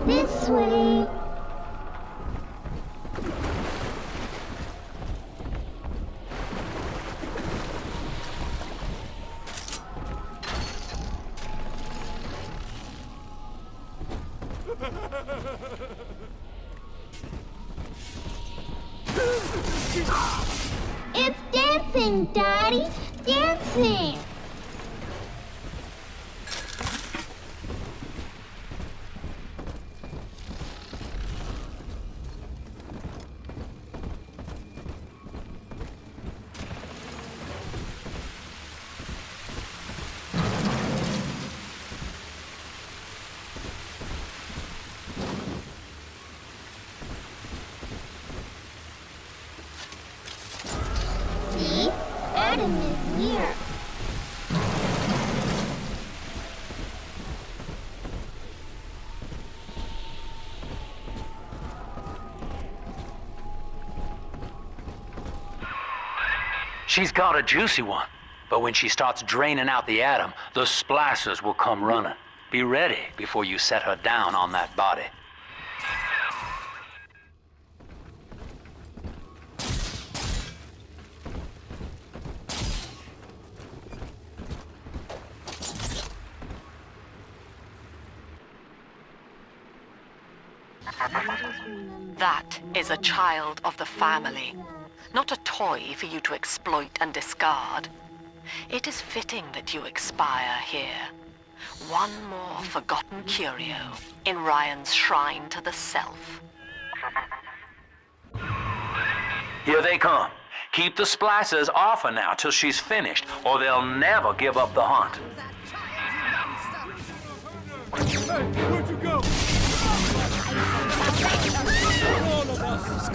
This way. It's dancing, Daddy! Dancing! She's got a juicy one. But when she starts draining out the atom, the splicers will come running. Be ready before you set her down on that body. That is a child of the family, not a toy for you to exploit and discard. It is fitting that you expire here. One more forgotten curio in Ryan's shrine to the self. Here they come. Keep the splicers off her now till she's finished, or they'll never give up the hunt. Hey, where'd you go? All of us.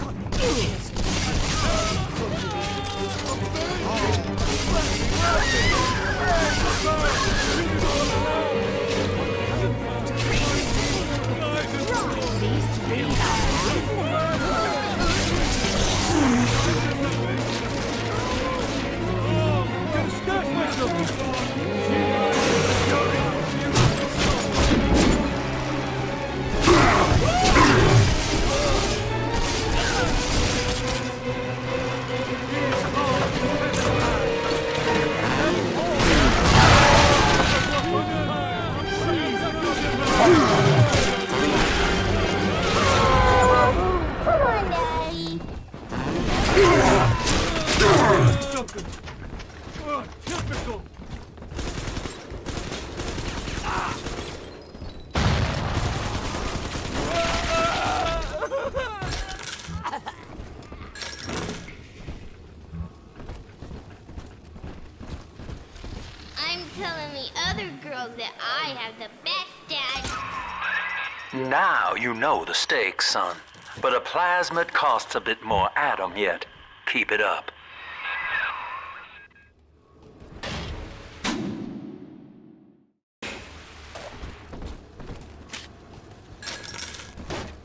I'm telling the other girls that I have the best dad. Now you know the stakes, son. But a plasmid costs a bit more atom yet. Keep it up.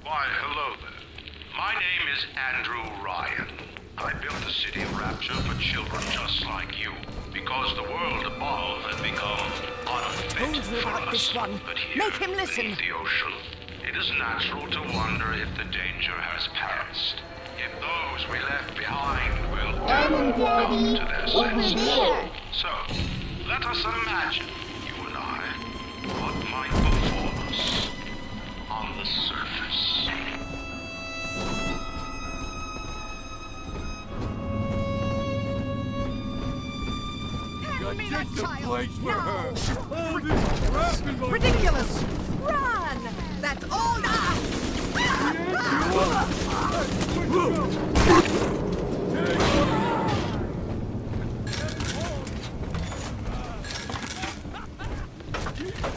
Why, hello there. My name is Andrew Ryan. I built the City of Rapture for children just like you, because the world above had become unfit for about us. this one. But here, Make him listen. beneath the ocean, it is natural to wonder if the danger has passed. If those we left behind will ever come to their senses. So, let us imagine, you and I, what might befall us on the surface. Hand me that Just a child place for now. her. All this rapping like Ridiculous! Run! That's all now!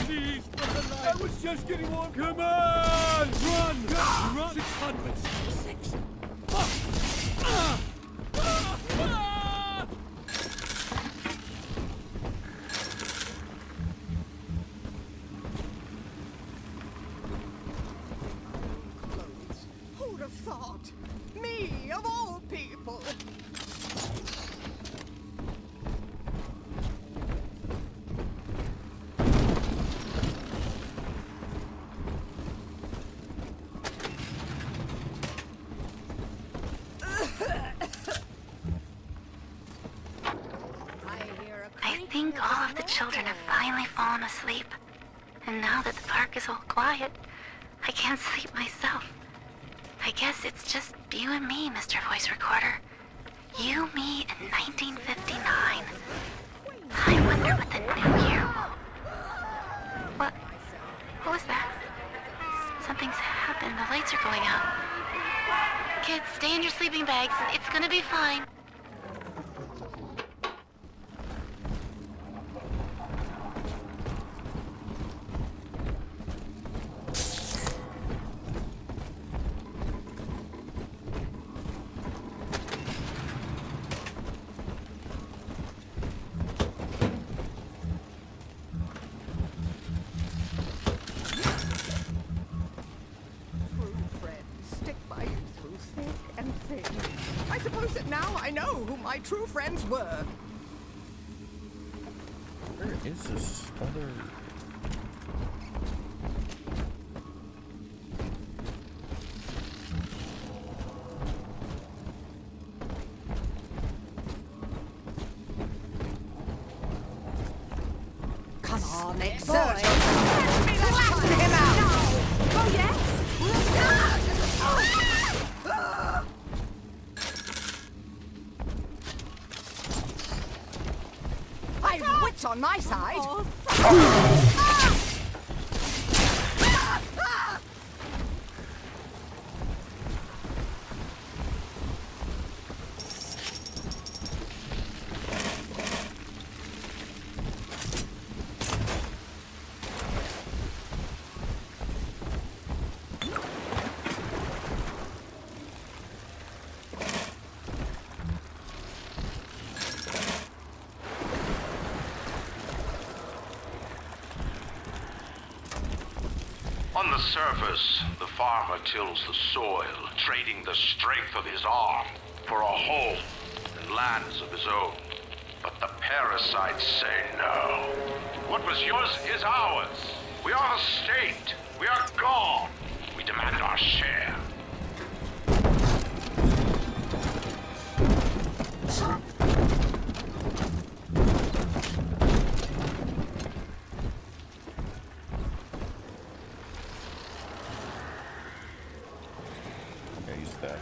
Please, for the light. I was just getting warm. Come on! Run! Run! 666. Who'd have thought? Me, of all people! I think all of the children have finally fallen asleep. And now that the park is all quiet, I can't sleep myself. I guess it's just you and me, Mr. Voice Recorder. You, me, in 1959. I wonder what the new year will... What was that? Something's happened. The lights are going out. Kids, stay in your sleeping bags. It's gonna be fine. True friends stick by you through thick and thin. I suppose that now I I know who my true friends were. Where is this other... Come on, exert yourself. Blast him out! Oh, yes? I've wits on my side. On the surface, the farmer tills the soil, trading the strength of his arm for a home and lands of his own. But the parasites say no. What was yours is ours. We are the state. We are gone. We demand our share. Okay, use that.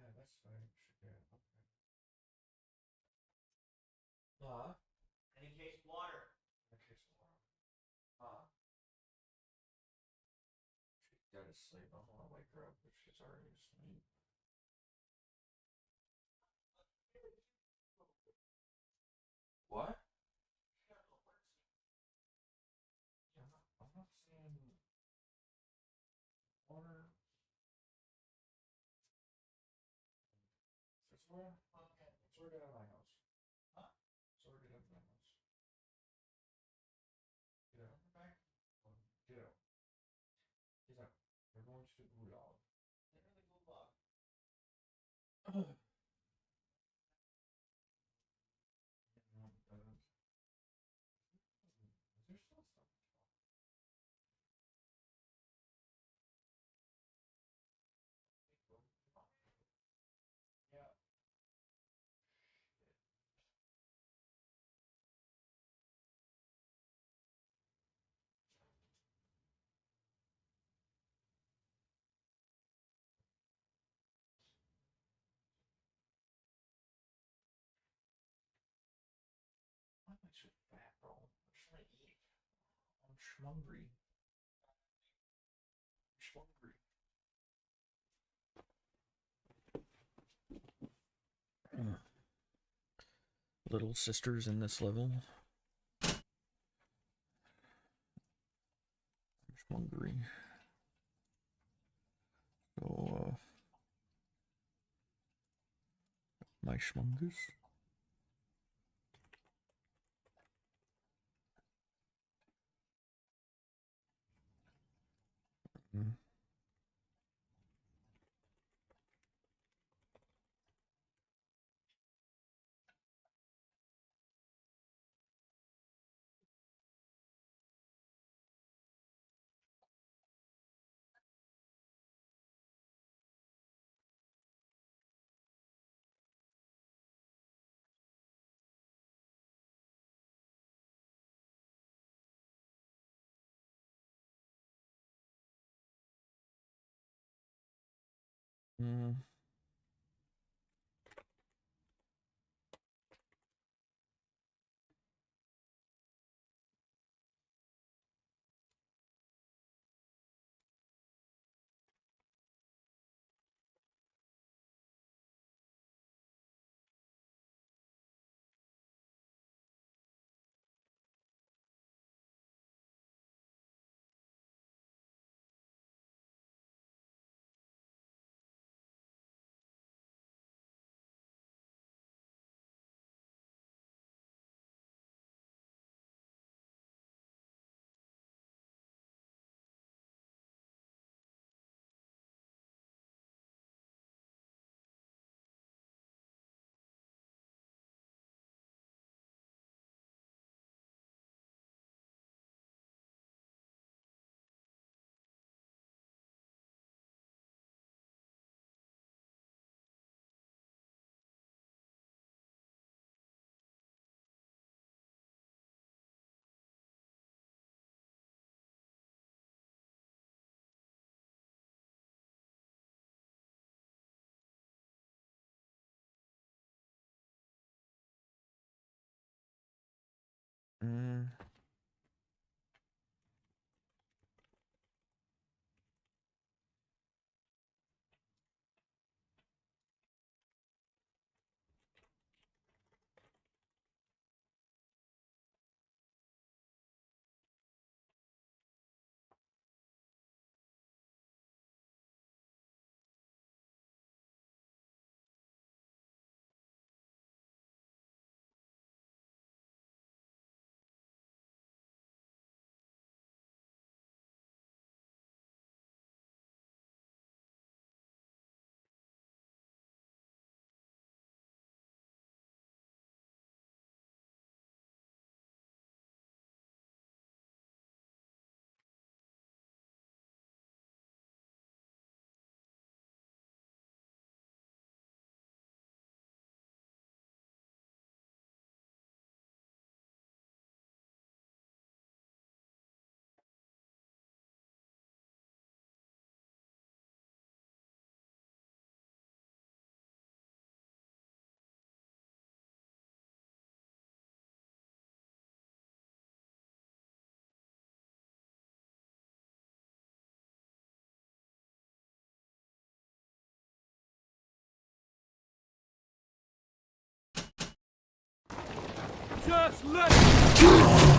Yeah, that's fine. Yeah, okay. Huh? Any case of water. In case of water. Huh? She's dead asleep. I'm gonna wake her up, but she's already asleep. What? Yeah, I'm not seeing water. It's where? It's where get out of my house. Huh? It's where get out of my house. Get out. Back. Get out. Get out. We're going to the gulag. Get rid of the gulag. schmungry. Schmungry. Little sisters in this level. Schmungry. So, my schmungus. Just let it...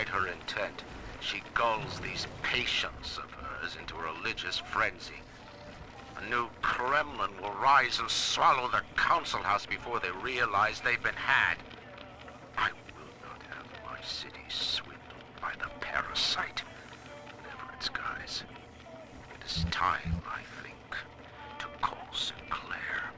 hide her intent, she gulls these patients of hers into a religious frenzy. A new Kremlin will rise and swallow the council house before they realize they've been had. I will not have my city swindled by the parasite, whatever its guise. It is time, I think, to call Sinclair.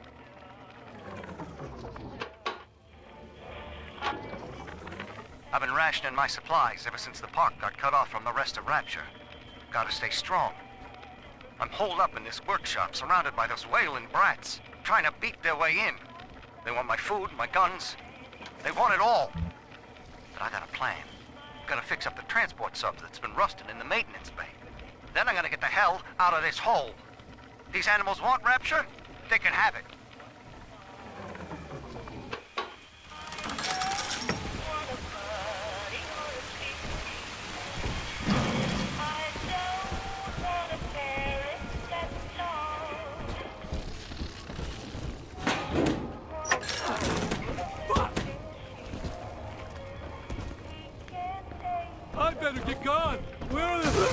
I've been rationing my supplies ever since the park got cut off from the rest of Rapture. Gotta stay strong. I'm holed up in this workshop, surrounded by those wailing brats, trying to beat their way in. They want my food, my guns. They want it all. But I got a plan. I'm gonna fix up the transport sub that's been rusting in the maintenance bay. Then I'm gonna get the hell out of this hole. These animals want Rapture? They can have it. I better get gone. Where are the...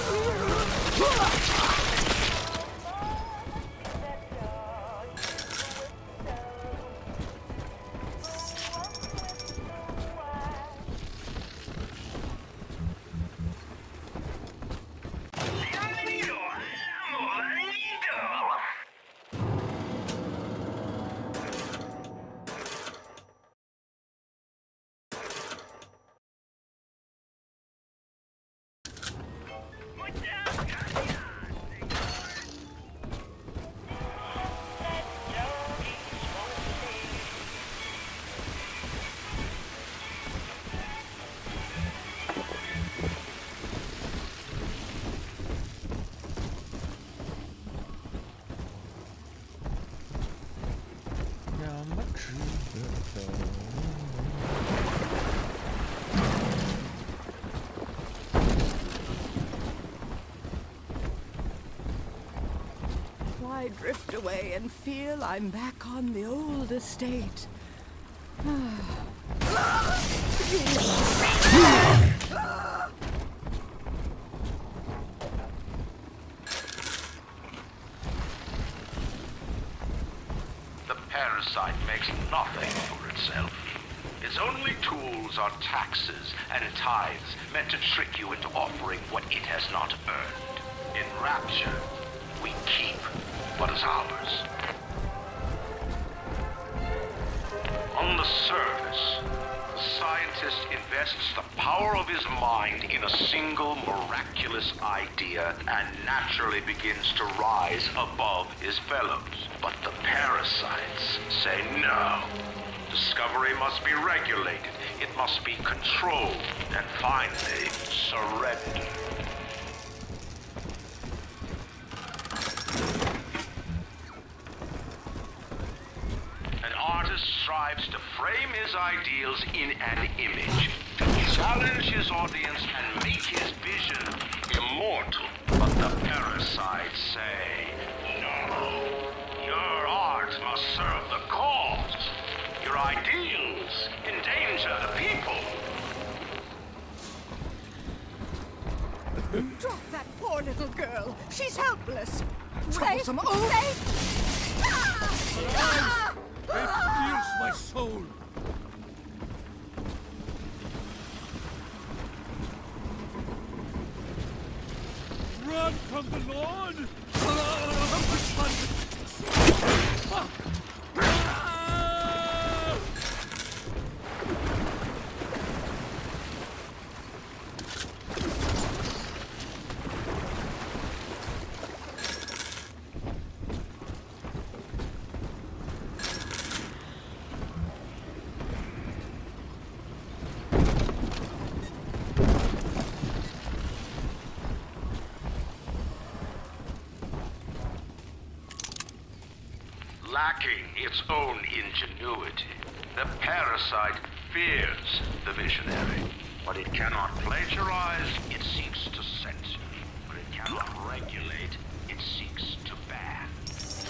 I drift away and feel I'm back on the old estate. The parasite makes nothing for itself. Its only tools are taxes and tithes meant to trick you into offering what it has not earned. In Rapture, we keep what is ours. On the surface, the scientist invests the power of his mind in a single miraculous idea and naturally begins to rise above his fellows. But the parasites say no. Discovery must be regulated, it must be controlled, and finally, surrendered. Strives to frame his ideals in an image, to challenge his audience and make his vision immortal. But the parasites say, no, your art must serve the cause. Your ideals endanger the people. Drop that poor little girl. She's helpless. Troublesome. It pierced my soul. Run from the Lord! Lacking its own ingenuity, the parasite fears the visionary. What it cannot plagiarize, it seeks to censor. What it cannot regulate, it seeks to ban.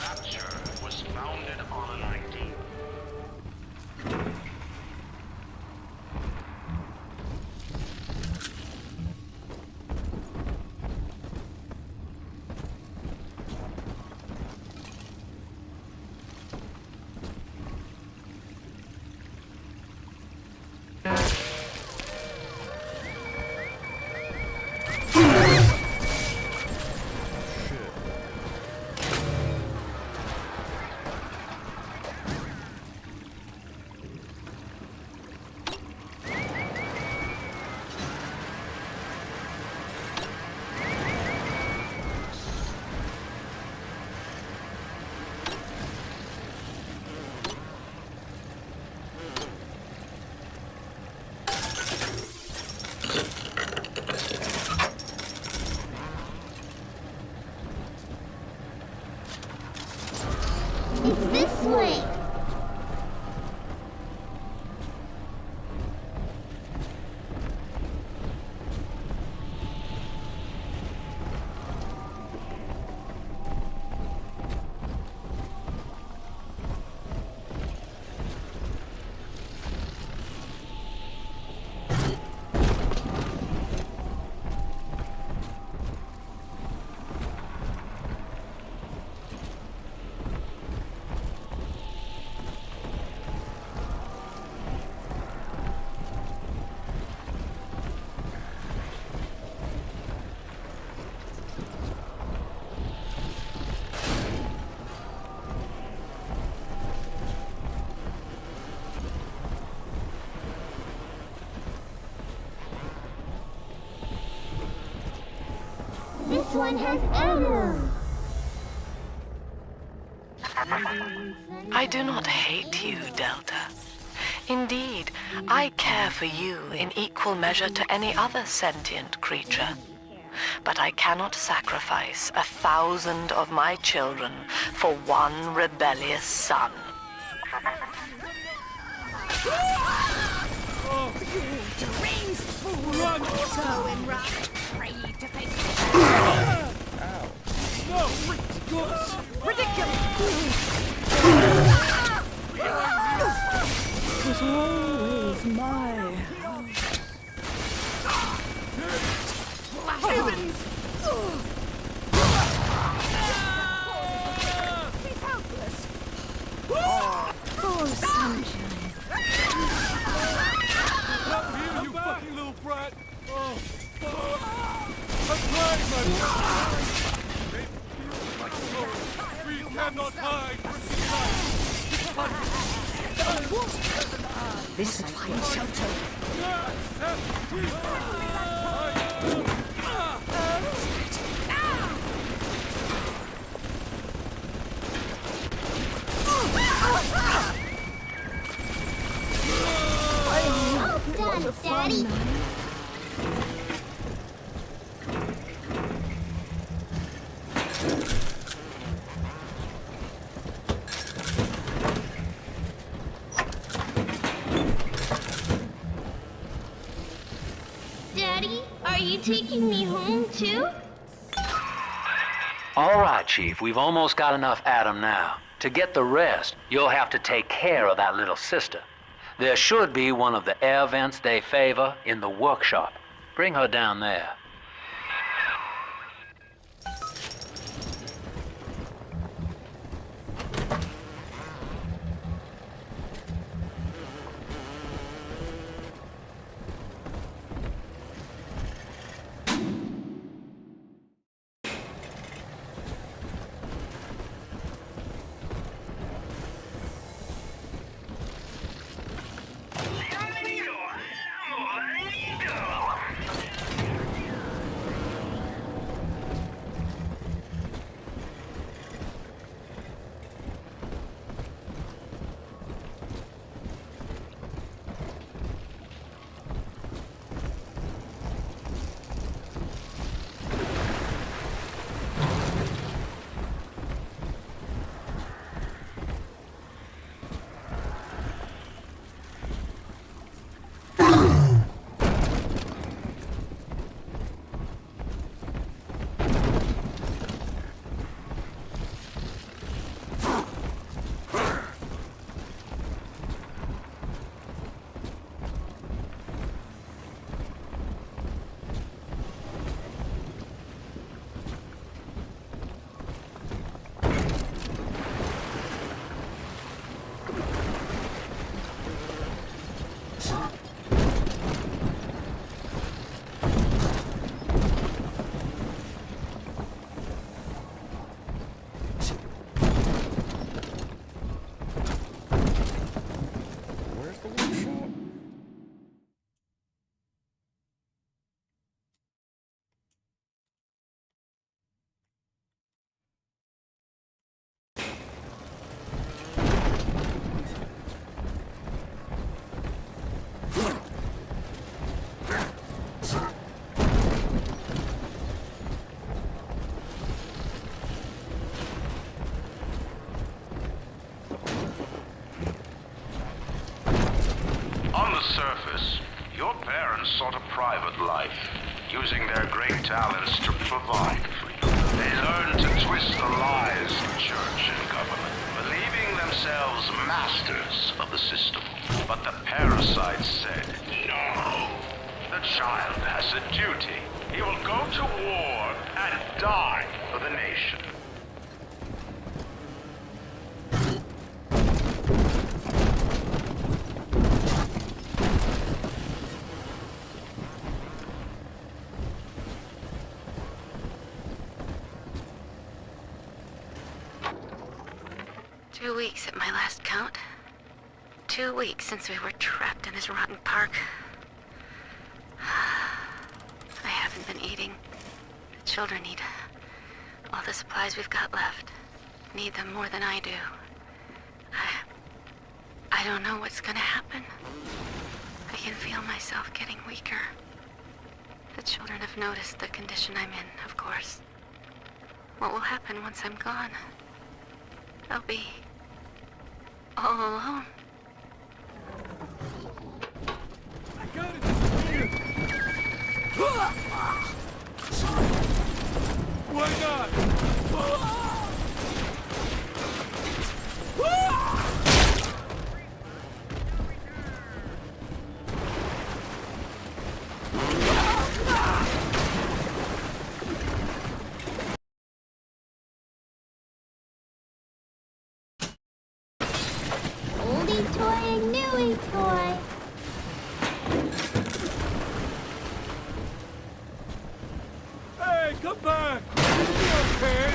Rapture was founded on an idea. It's this way. This one has Adam. I do not hate you, Delta. Indeed, I care for you in equal measure to any other sentient creature. But I cannot sacrifice 1,000 of my children for one rebellious son. Oh, you deranged fool! Run! So enraged, afraid to face No! Ridiculous! It was always my heavens! He's helpless. Poor sunshine. Not here, you fucking little brat! Oh! I'm trying, my son! We cannot hide from This will find shelter. All done, Daddy. Daddy, are you taking me home too? All right, Chief, we've almost got enough Adam now. To get the rest, you'll have to take care of that little sister. There should be one of the air vents they favor in the workshop. Bring her down there. surface, your parents sought a private life, using their great talents to provide for you. They learned to twist the lies of church and government, believing themselves masters of the system. But the parasites said, no. The child has a duty. He will go to war and die for the nation. 2 weeks at my last count. 2 weeks since we were trapped in this rotten park. I haven't been eating. The children need all the supplies we've got left. Need them more than I do. I don't know what's gonna happen. I can feel myself getting weaker. The children have noticed the condition I'm in, of course. What will happen once I'm gone? I'll be all alone. I gotta disappear! Why not? Oldie toy and newie toy. Hey, come back! You okay?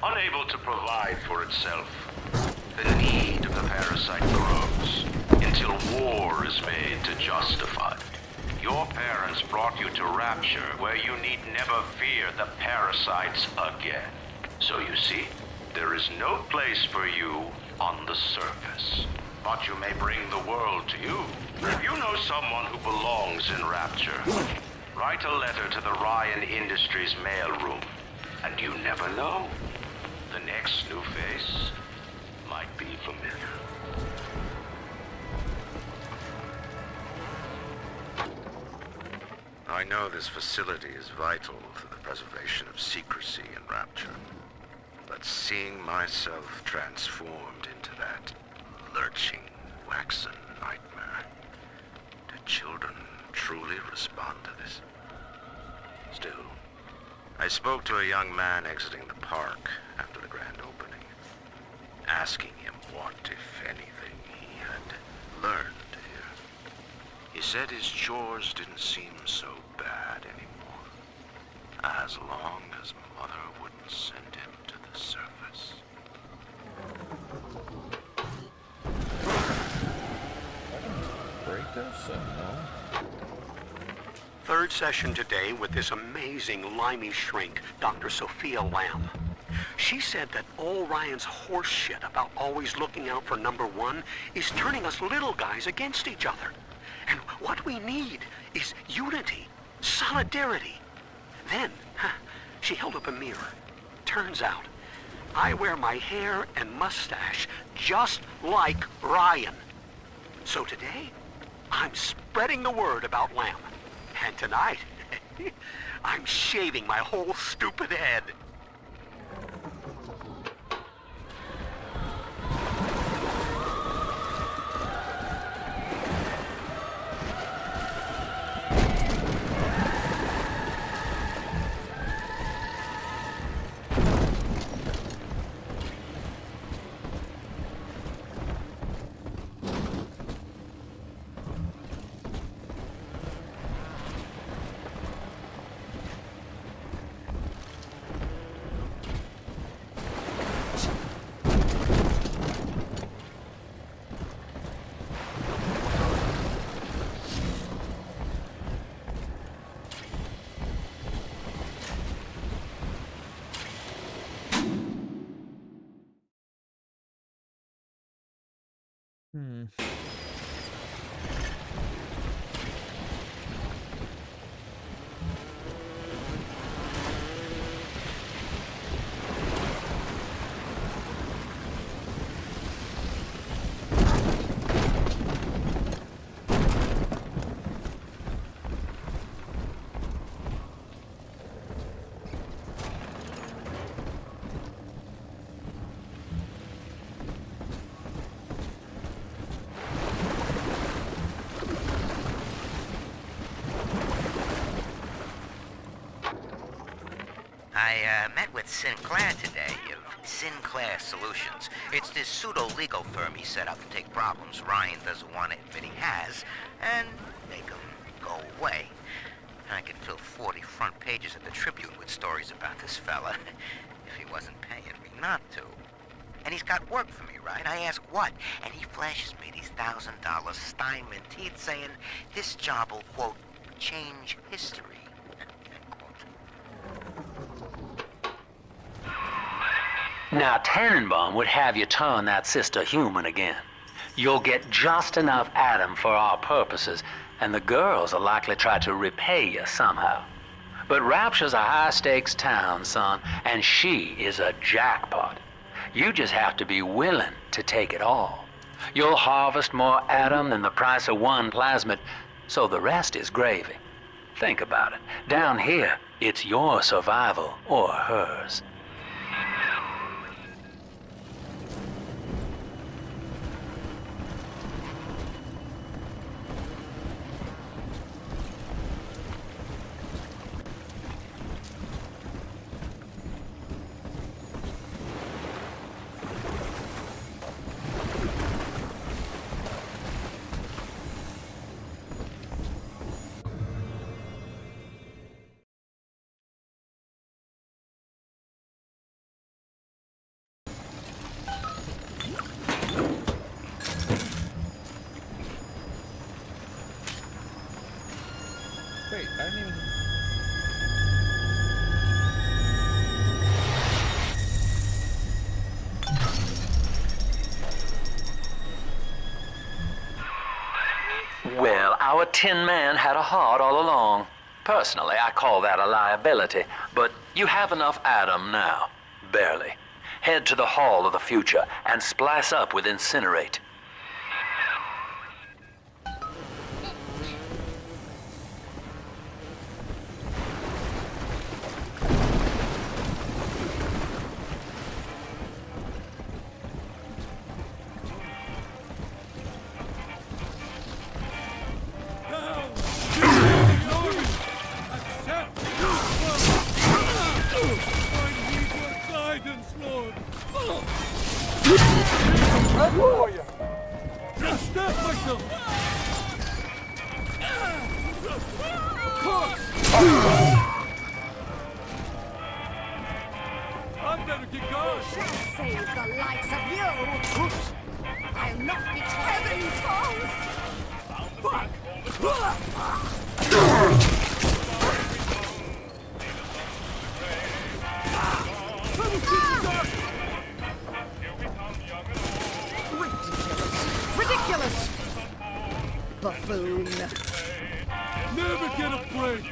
Unable to provide for itself, the need of the parasite grows until war is made to justify it. Your parents brought you to Rapture, where you need never fear the parasites again. So you see, there is no place for you on the surface. But you may bring the world to you. If you know someone who belongs in Rapture, write a letter to the Ryan Industries mailroom, and you never know. The next new face might be familiar. I know this facility is vital to the preservation of secrecy in Rapture, but seeing myself transformed into that lurching, waxen nightmare, do children truly respond to this? Still, I spoke to a young man exiting the park after the grand opening, asking him what, if anything, he had learned here. He said his chores didn't seem so bad anymore, as long as Mother wouldn't send him to the surface. Break this and no. Third session today with this amazing limey shrink, Dr. Sophia Lamb. She said that all Ryan's horse shit about always looking out for number one is turning us little guys against each other. And what we need is unity, solidarity. Then, she held up a mirror. Turns out, I wear my hair and mustache just like Ryan. So today, I'm spreading the word about Lamb. And tonight, I'm shaving my whole stupid head. I met with Sinclair today of Sinclair Solutions. It's this pseudo-legal firm he set up to take problems Ryan doesn't want to admit he has and make them go away. And I could fill 40 front pages of the Tribune with stories about this fella if he wasn't paying me not to. And he's got work for me, right? I ask what? And he flashes me these $1,000 Steinman teeth saying this job will, quote, change history. Now, Tannenbaum would have you turn that sister human again. You'll get just enough Adam for our purposes, and the girls will likely try to repay you somehow. But Rapture's a high-stakes town, son, and she is a jackpot. You just have to be willing to take it all. You'll harvest more Adam than the price of one plasmid, so the rest is gravy. Think about it. Down here, it's your survival or hers. Wait, I didn't even... Well, our Tin Man had a heart all along. Personally, I call that a liability, but you have enough Adam now. Barely. Head to the Hall of the Future and splice up with Incinerate. Ridiculous! Buffoon. Never get a break!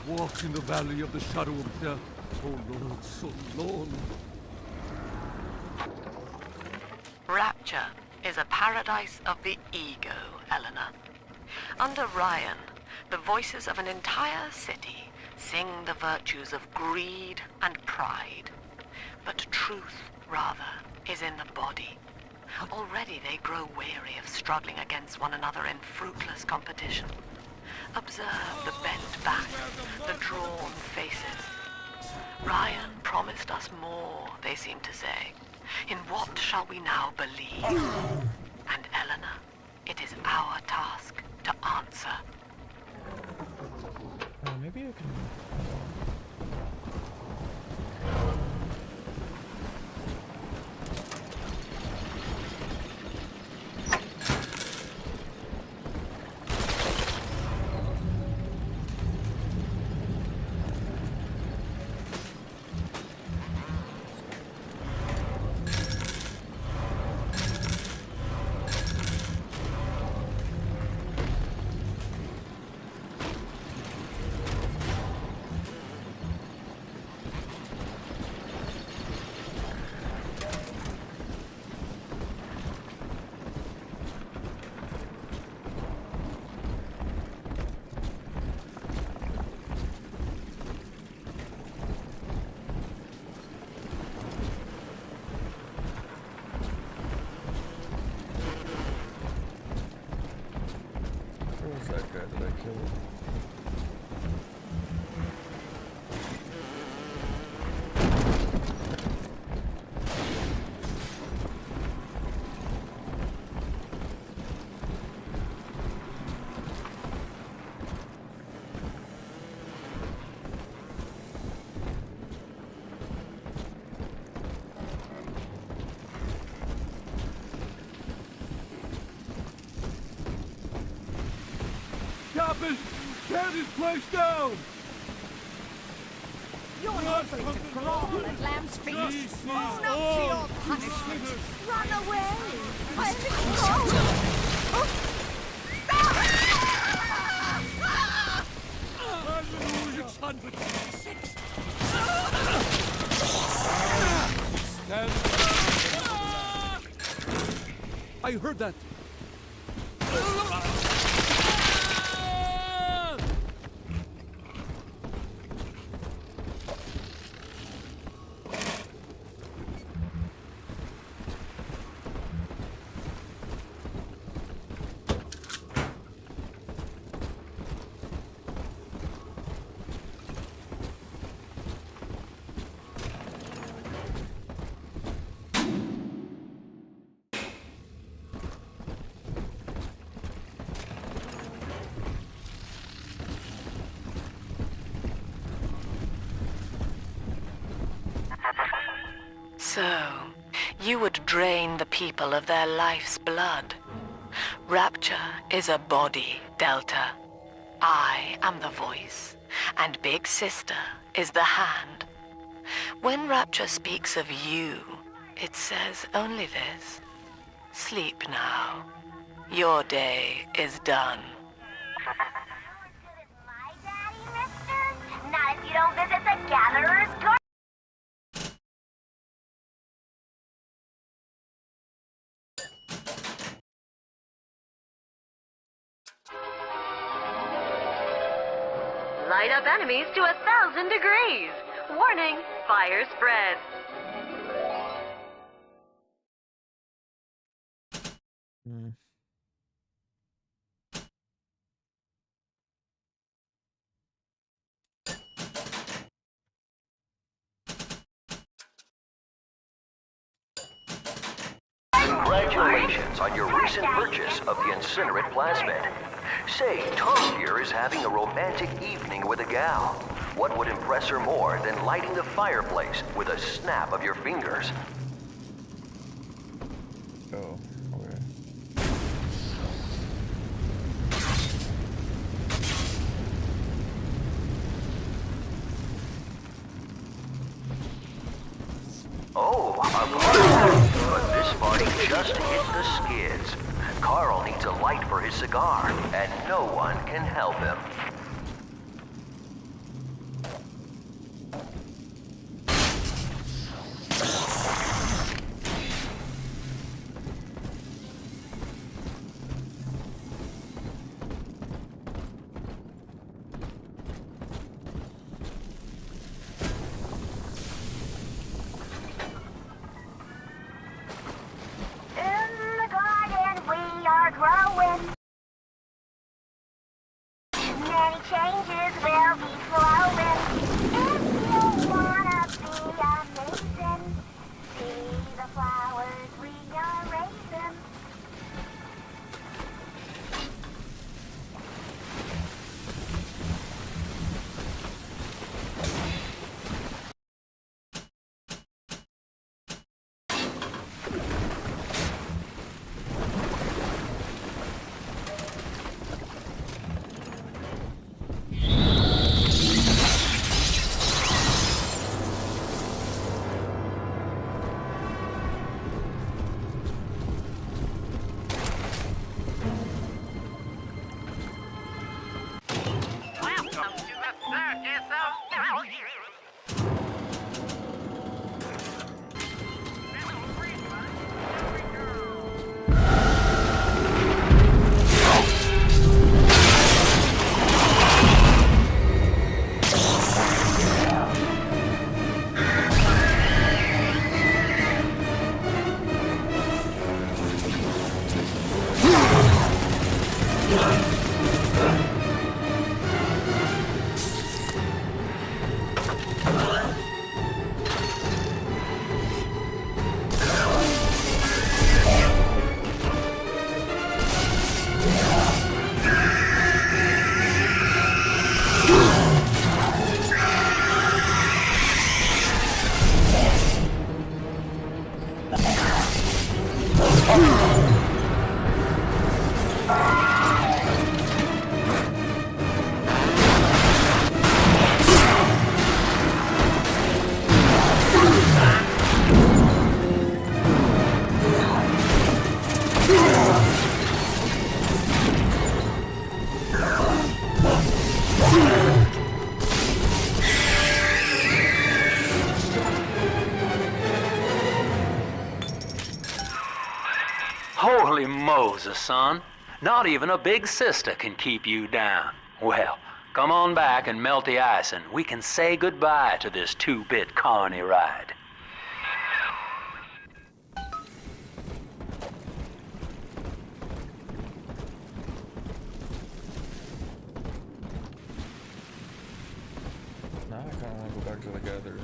Walk in the valley of the shadow of death. Oh Lord, so long. Rapture is a paradise of the ego, Eleanor. Under Ryan, the voices of an entire city sing the virtues of greed and pride. But truth, rather, is in the body. Already they grow weary of struggling against one another in fruitless competition. Observe the bent backs, the drawn faces. Ryan promised us more, they seem to say. In what shall we now believe? And Eleanor, it is our task to answer. Maybe I can... That guy that I killed. Captain, tear this place down! You're not going to crawl at Lamb's feet. Own up to your punishment. Run away. I I heard that. So, you would drain the people of their life's blood. Rapture is a body, Delta. I am the voice, and Big Sister is the hand. When Rapture speaks of you, it says only this. Sleep now. Your day is done. Not if you don't visit the Gatherer's Garden. Light up enemies to 1,000 degrees. Warning, fire spreads. Congratulations on your recent purchase of the incinerate plasmid. Say, Tom here is having a romantic evening with a gal. What would impress her more than lighting the fireplace with a snap of your fingers? Oh, okay. Oh, but this party just hit the skids. Carl needs a light for his cigar, and no one can help him. Growing. Many changes will be flowing. If you wanna be amazing, see the flowers we are raising. Holy Moses, son. Not even a big sister can keep you down. Well, come on back and melt the ice and we can say goodbye to this 2-bit carny ride. Now I kind of want to go back to the Gatherers.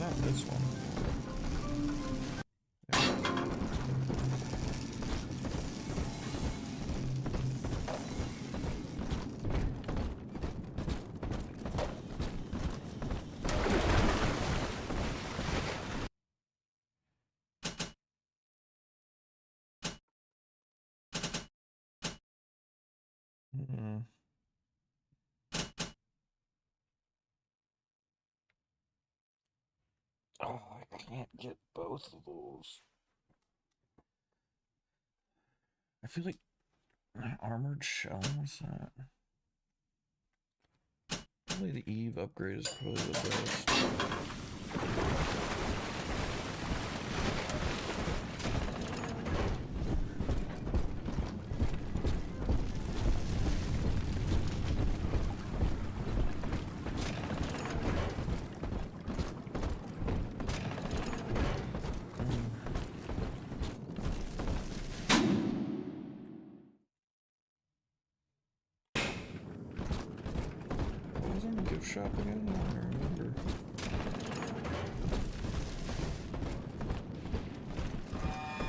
not this one. Oh, I can't get both of those. I feel like an armored shell, what's that? Probably the Eve upgrade is probably the best. Gift shop again? I don't remember.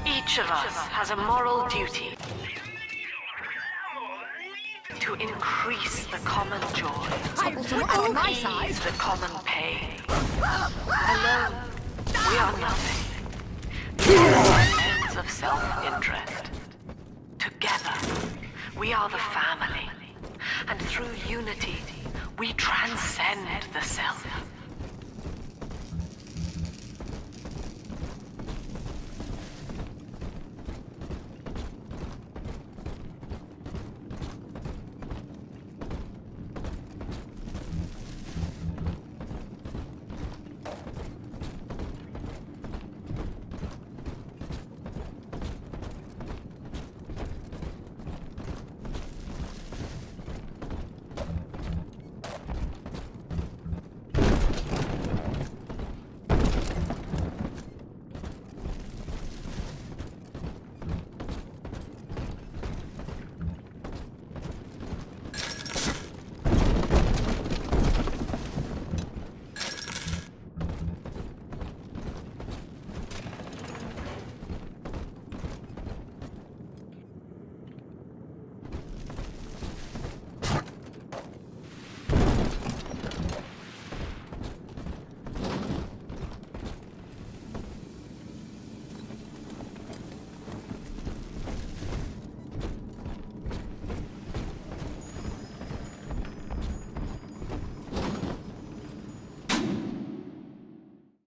Each of us has a moral duty to increase the common joy, or ease the common pain. Alone, we are nothing. Ends of self-interest. Together, we are the family, and through unity, we transcend the self.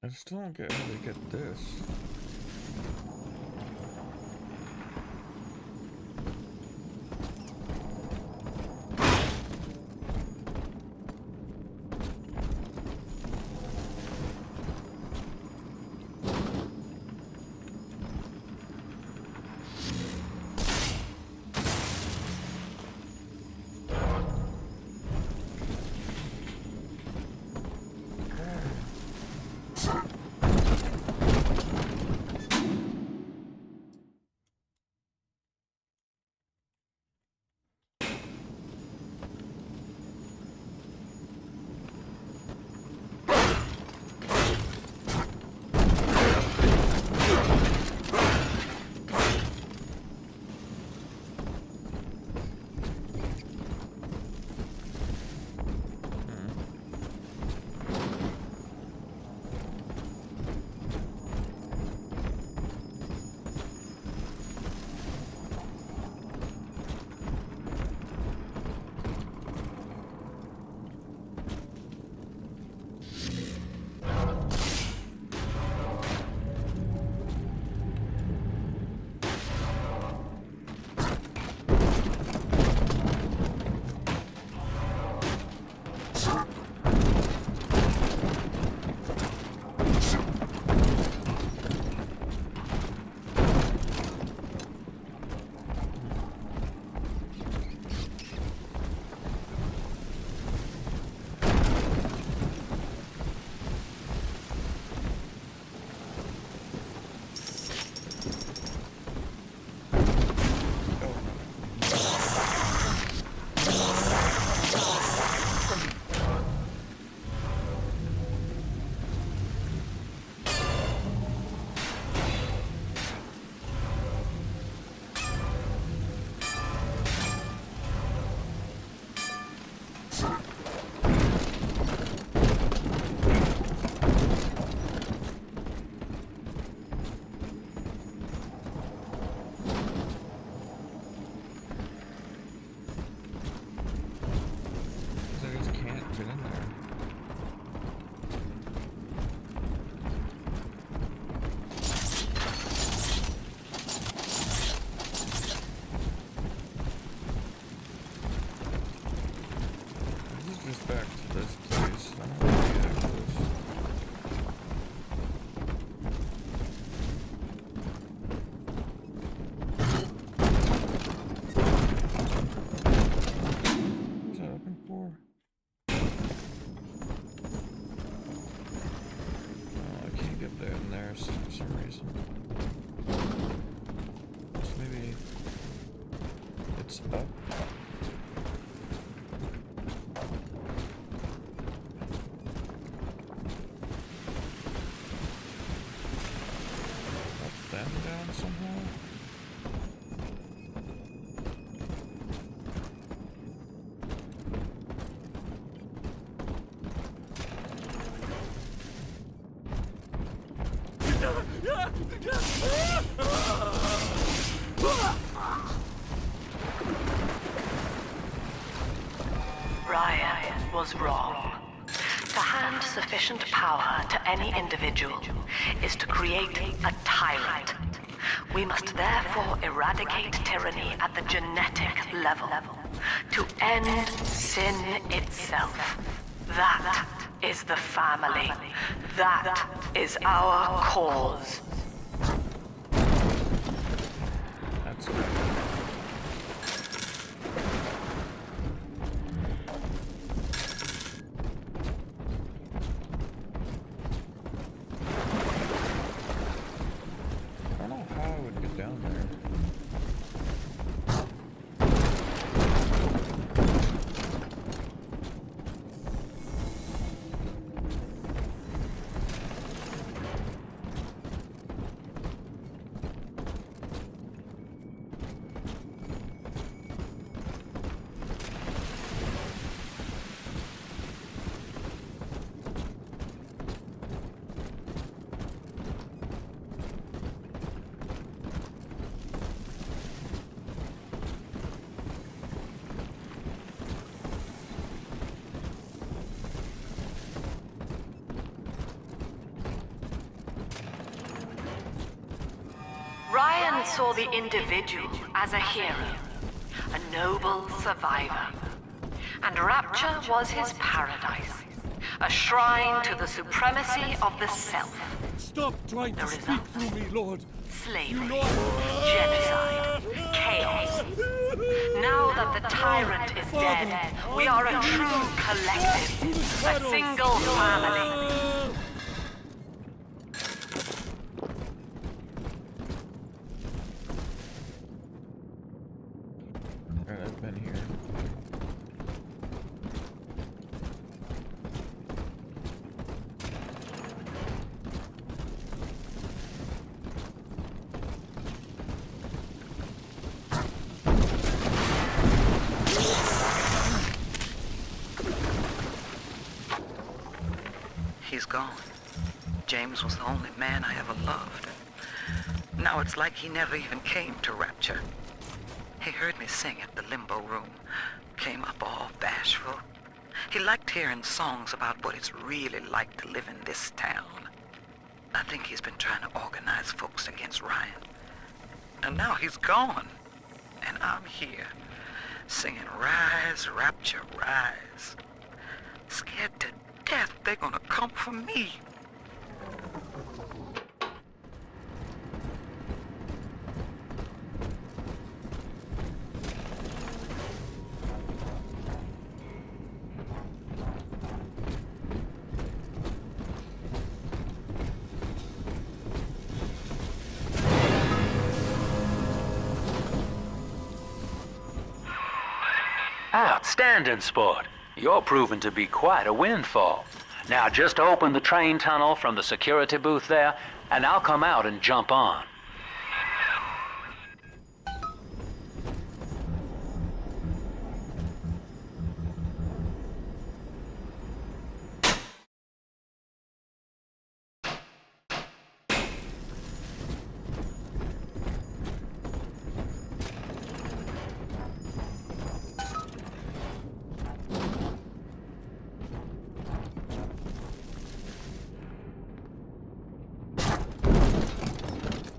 I still don't get how they get this. downstairs for some reason. So maybe it's up. Up then down somehow. Ryan was wrong. To hand sufficient power to any individual is to create a tyrant. We must therefore eradicate tyranny at the genetic level. To end sin itself. That is the family. That is our cause. That's I don't know how I would get down there. Ryan saw the individual as a hero, a noble survivor. And Rapture was his paradise, a shrine to the supremacy of the self. Stop trying to speak through me, Lord. Slavery, genocide, chaos. Now that the tyrant is dead, we are a true collective, a single family. Alright, I've been here. He's gone. James was the only man I ever loved. Now it's like he never even came to Rapture. He heard me sing at the limbo room, came up all bashful. He liked hearing songs about what it's really like to live in this town. I think he's been trying to organize folks against Ryan. And now he's gone. And I'm here, singing Rise, Rapture, Rise. Scared to death they're gonna come for me. Outstanding, sport. You're proving to be quite a windfall. Now just open the train tunnel from the security booth there, and I'll come out and jump on.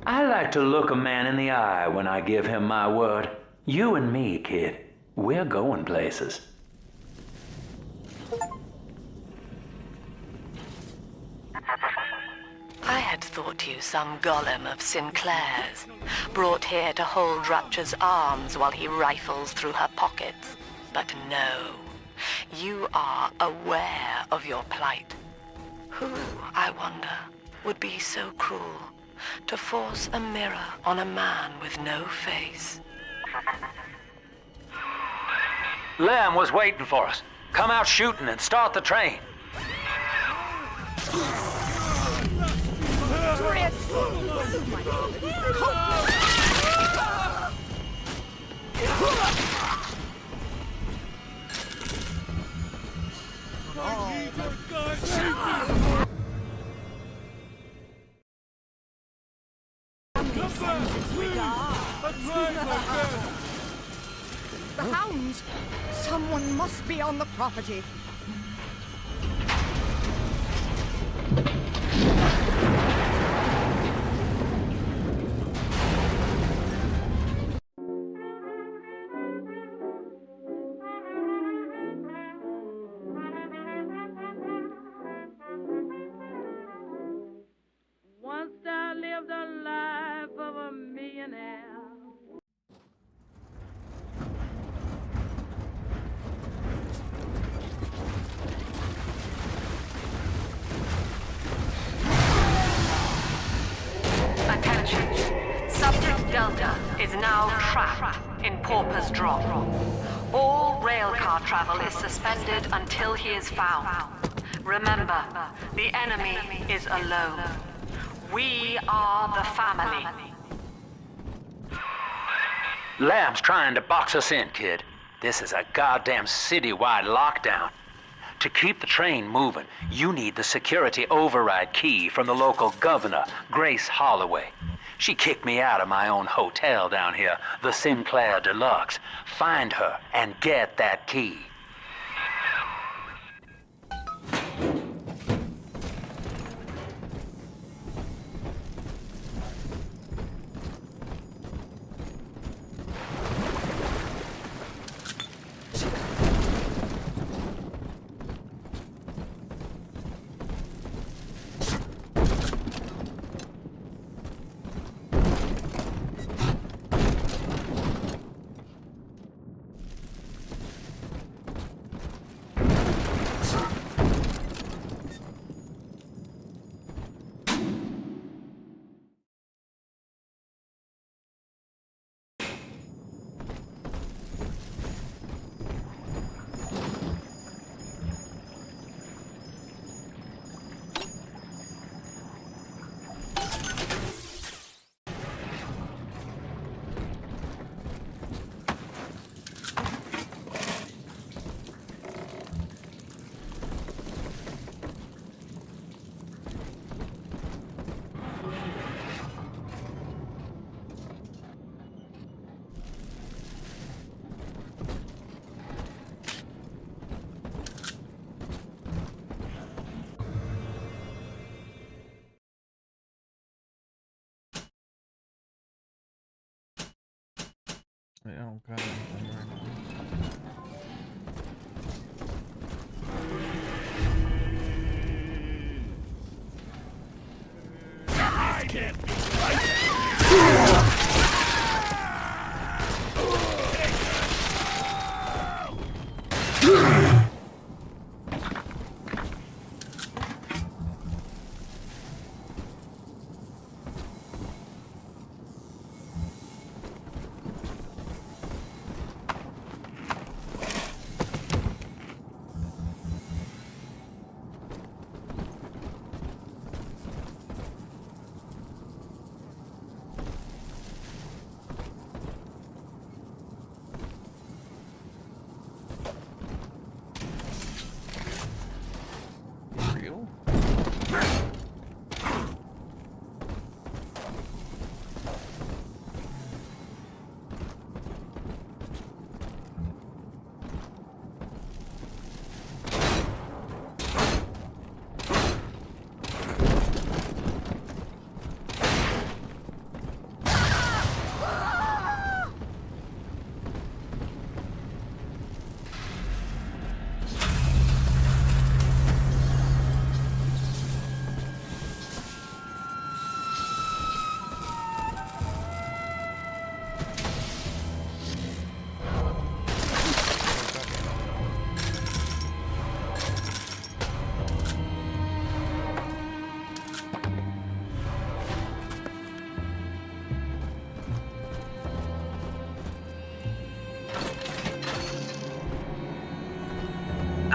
I like to look a man in the eye when I give him my word. You and me, kid, we're going places. I had thought you some golem of Sinclair's, brought here to hold Rapture's arms while he rifles through her pockets. But no, you are aware of your plight. Who, I wonder, would be so cruel to force a mirror on a man with no face. Lamb was waiting for us. Come out shooting and start the train. The hounds! Someone must be on the property. Once I lived a life of a millionaire. Attention. Subject Delta is now trapped in Pauper's Drop. All railcar travel is suspended until he is found. Remember, the enemy is alone. We are the family. Lamb's trying to box us in, kid. This is a goddamn citywide lockdown. To keep the train moving, you need the security override key from the local governor, Grace Holloway. She kicked me out of my own hotel down here, the Sinclair Deluxe. Find her and get that key. I don't got anything right now. I can't be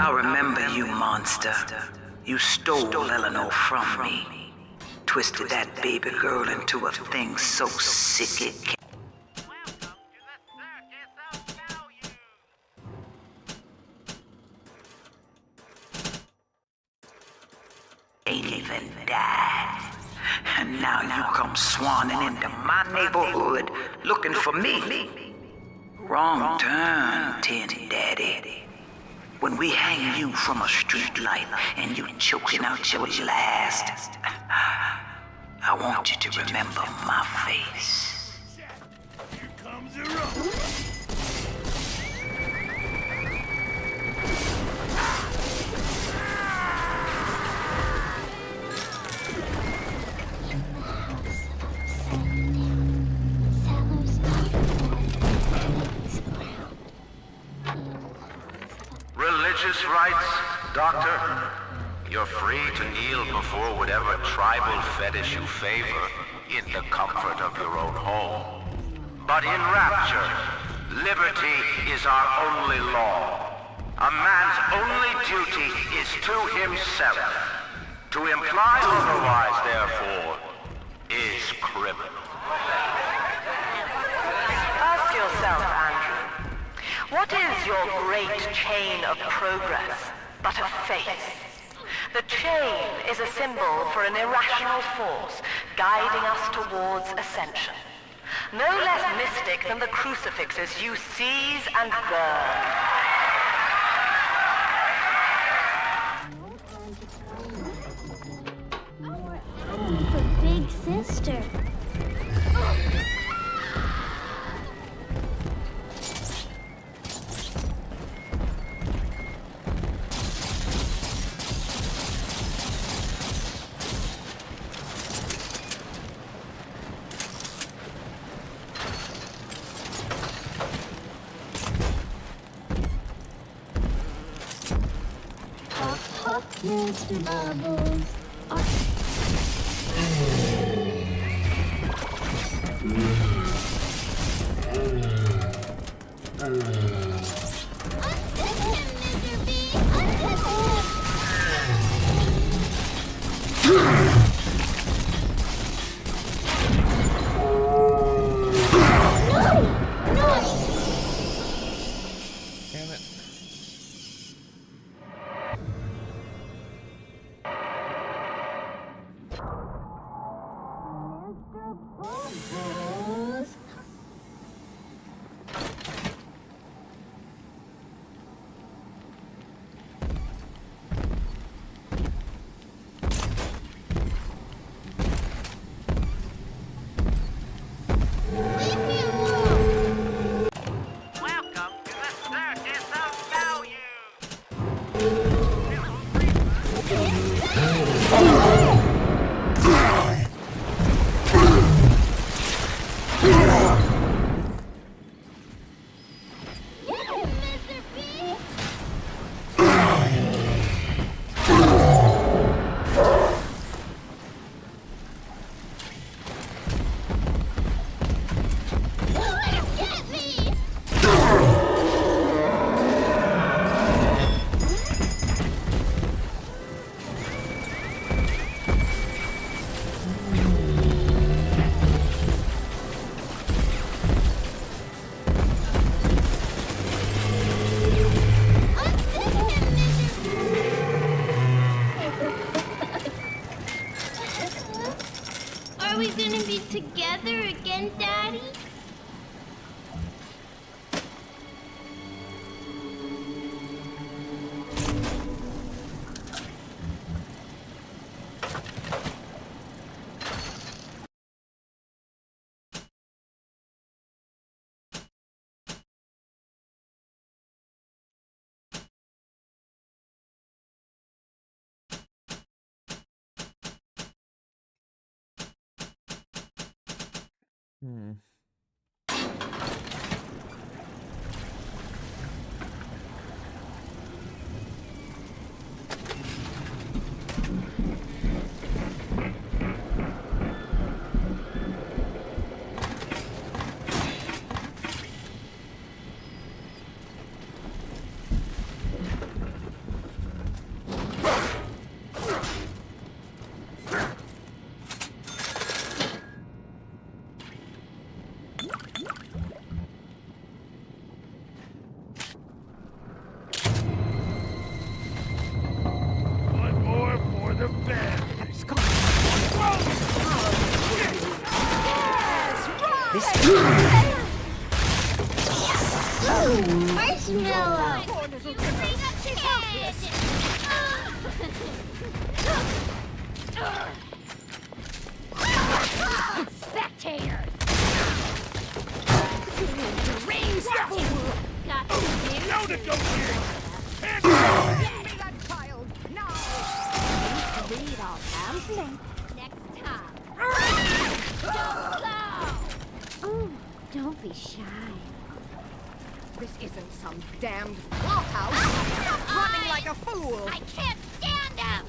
I remember you, monster. You stole Eleanor from me. Twisted that baby girl into a thing so sick it can't even die. And now you come swanning into my neighborhood looking for me. Wrong turn, Tin Daddy. When we hang you from a street light and you choking out your last, I want you to remember my face. Here comes the road. Religious rites, Doctor? You're free to kneel before whatever tribal fetish you favor in the comfort of your own home. But in Rapture, liberty is our only law. A man's only duty is to himself. To imply otherwise, therefore, is criminal. Ask yourself, Andrew, what is your great chain of progress but a faith? The chain is a symbol for an irrational force guiding us towards ascension. No less mystic than the crucifixes you seize and burn. For Big Sister. Mr. Bubbles. Damn it. Are we gonna be together again, Daddy? Marshmallow! Poor little girl. She's helpless. Spectators! Deranged fool! Got you. No negotiating! Give me that child, now! Read our pamphlet. Next time. Don't go! Oh, don't be shy. This isn't some damned flophouse. Stop running like a fool! I can't stand him!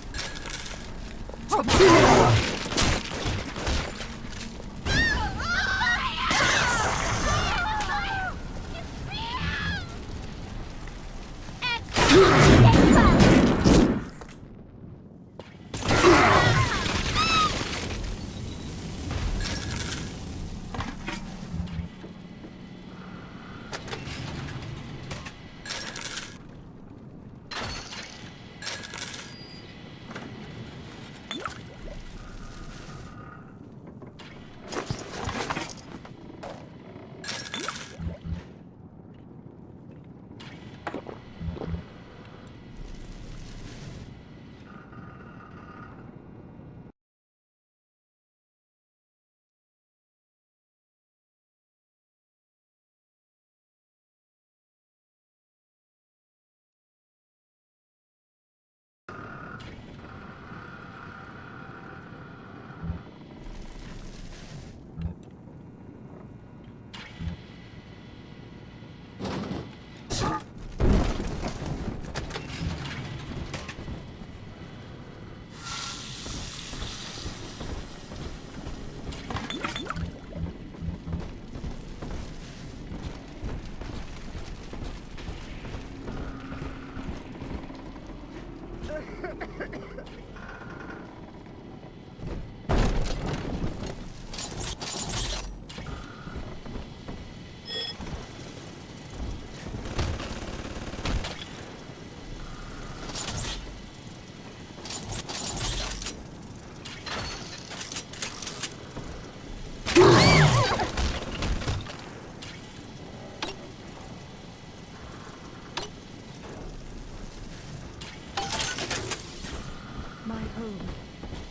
My home.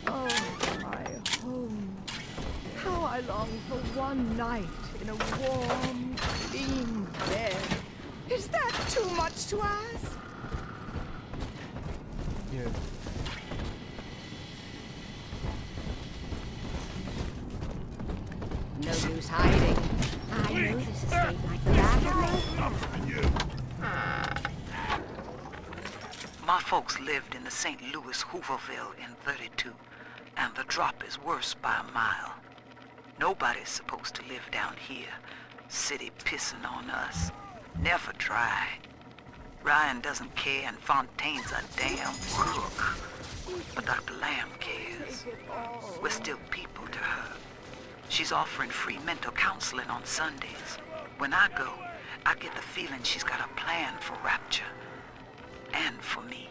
Oh, my home. How I long for one night in a warm, clean bed. Is that too much to ask? Yeah. No use hiding. I know this estate like the back of my hand. My folks lived in the St. Louis Hooverville in 32, and the drop is worse by a mile. Nobody's supposed to live down here. City pissing on us. Never try. Ryan doesn't care, and Fontaine's a damn crook. But Dr. Lamb cares. We're still people to her. She's offering free mental counseling on Sundays. When I go, I get the feeling she's got a plan for Rapture. And for me.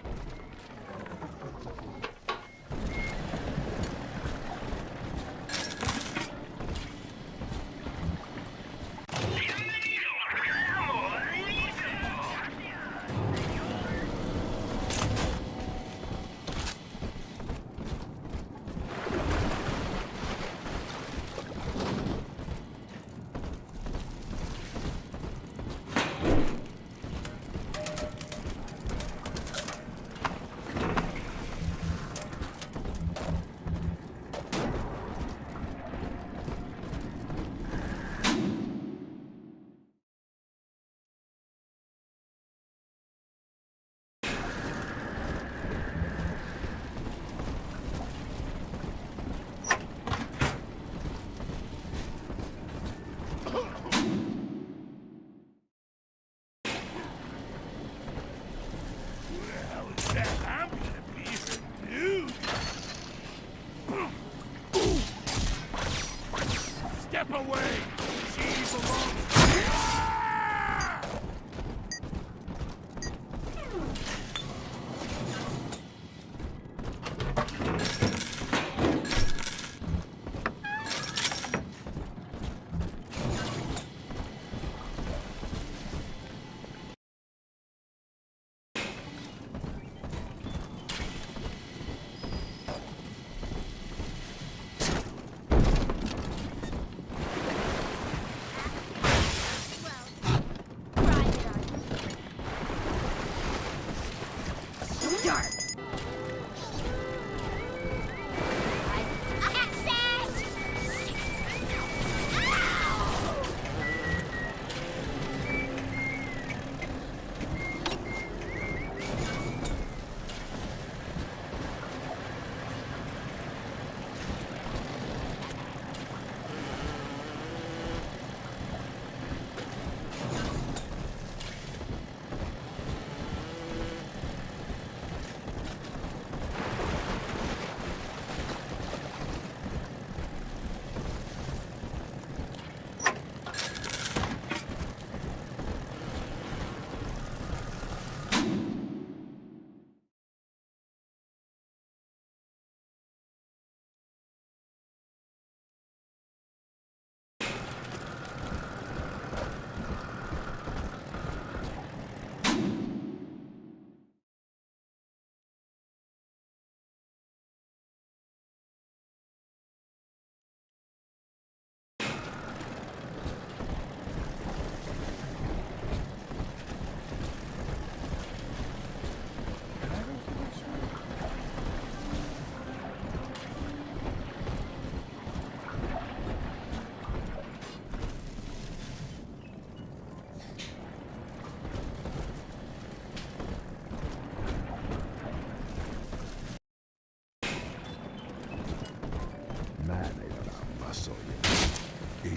Step away! She belongs.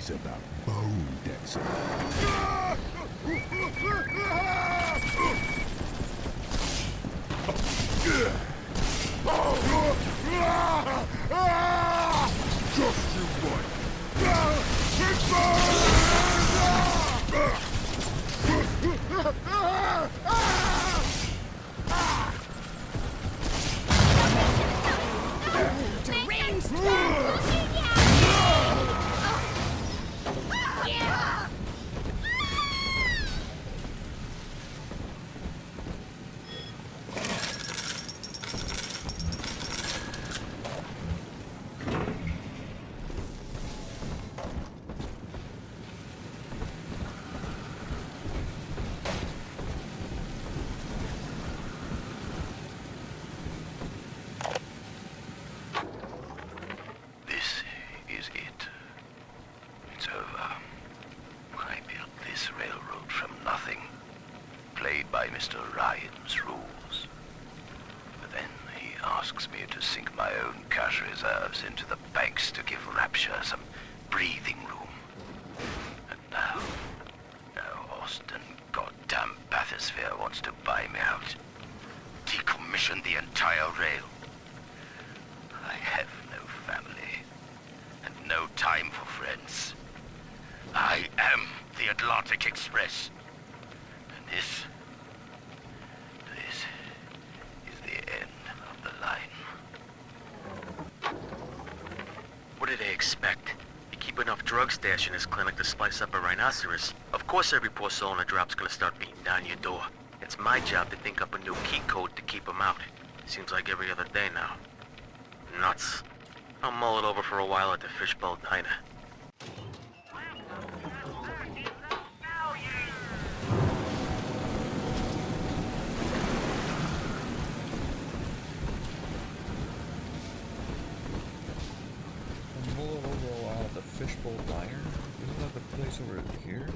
stories about bone dexter. Just you what? Deranged! Yeah! This is it. It's over. I built this railroad from nothing. Played by Mr. Ryan's rules. But then he asks me to sink my own cash reserves into the banks to give Rapture some breathing room. And now Austin goddamn Bathysphere wants to buy me out. Decommission the entire rail. I have no family, and no time for friends. I am the Atlantic Express. And this is the end of the line. What do they expect? You keep enough drug stash in this clinic to slice up a rhinoceros. Of course every poor soul in a drop's gonna start beating down your door. It's my job to think up a new key code to keep them out. Seems like every other day now. Nuts. I'll mull it over for a while at the Fishbowl Diner. Mull it over a while at the Fishbowl Diner? Isn't that the place over here?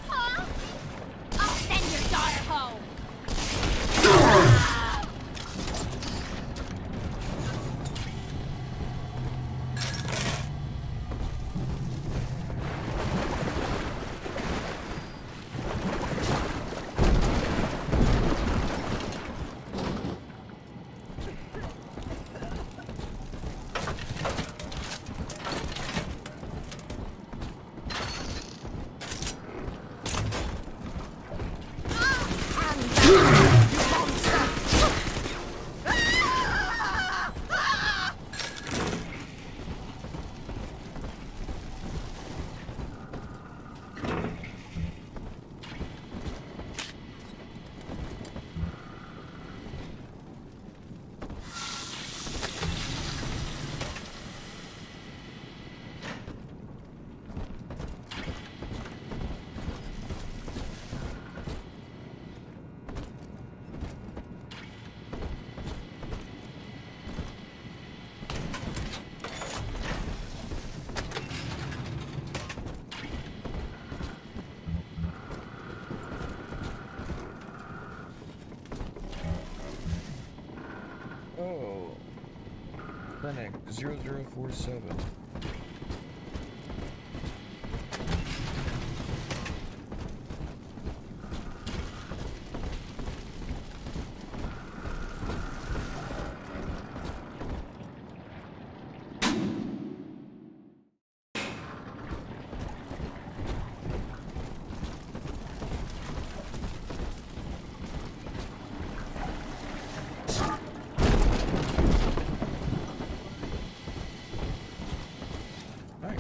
Huh? I'll send your daughter home! Oh. Clinic 0047.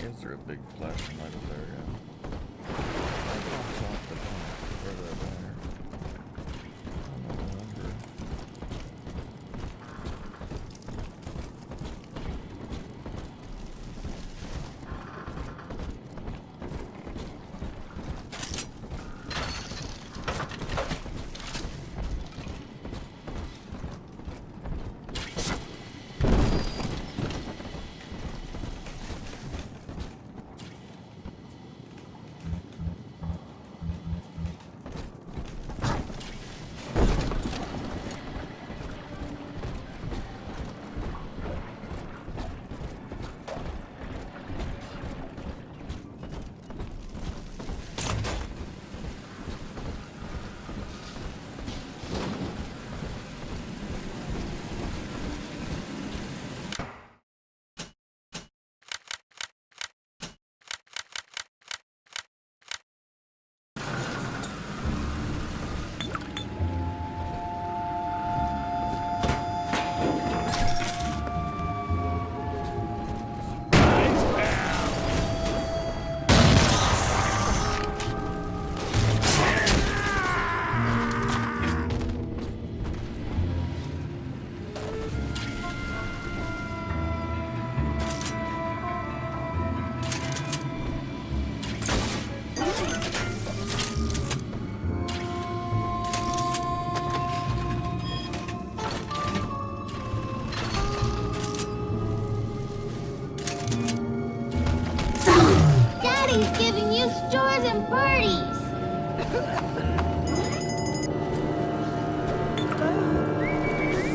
Is there a big flashing light up there? Yeah. Right on top of the tunnel, or the diner. I don't remember.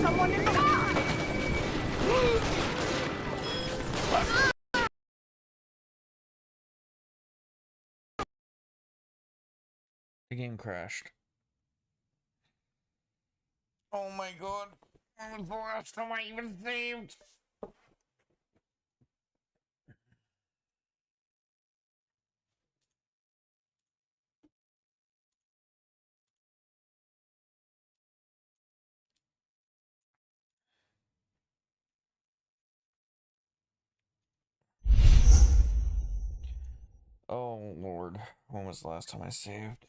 Someone in the car! The game crashed. Oh my god. That was the last time I even saved. Oh lord. When was the last time I saved?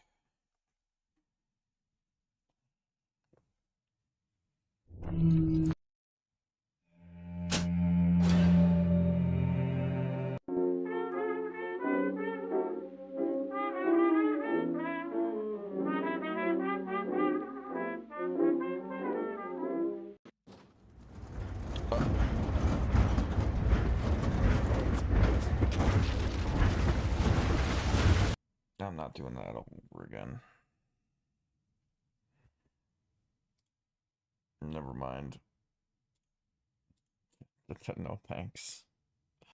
I'm not doing that over again. Never mind. No thanks.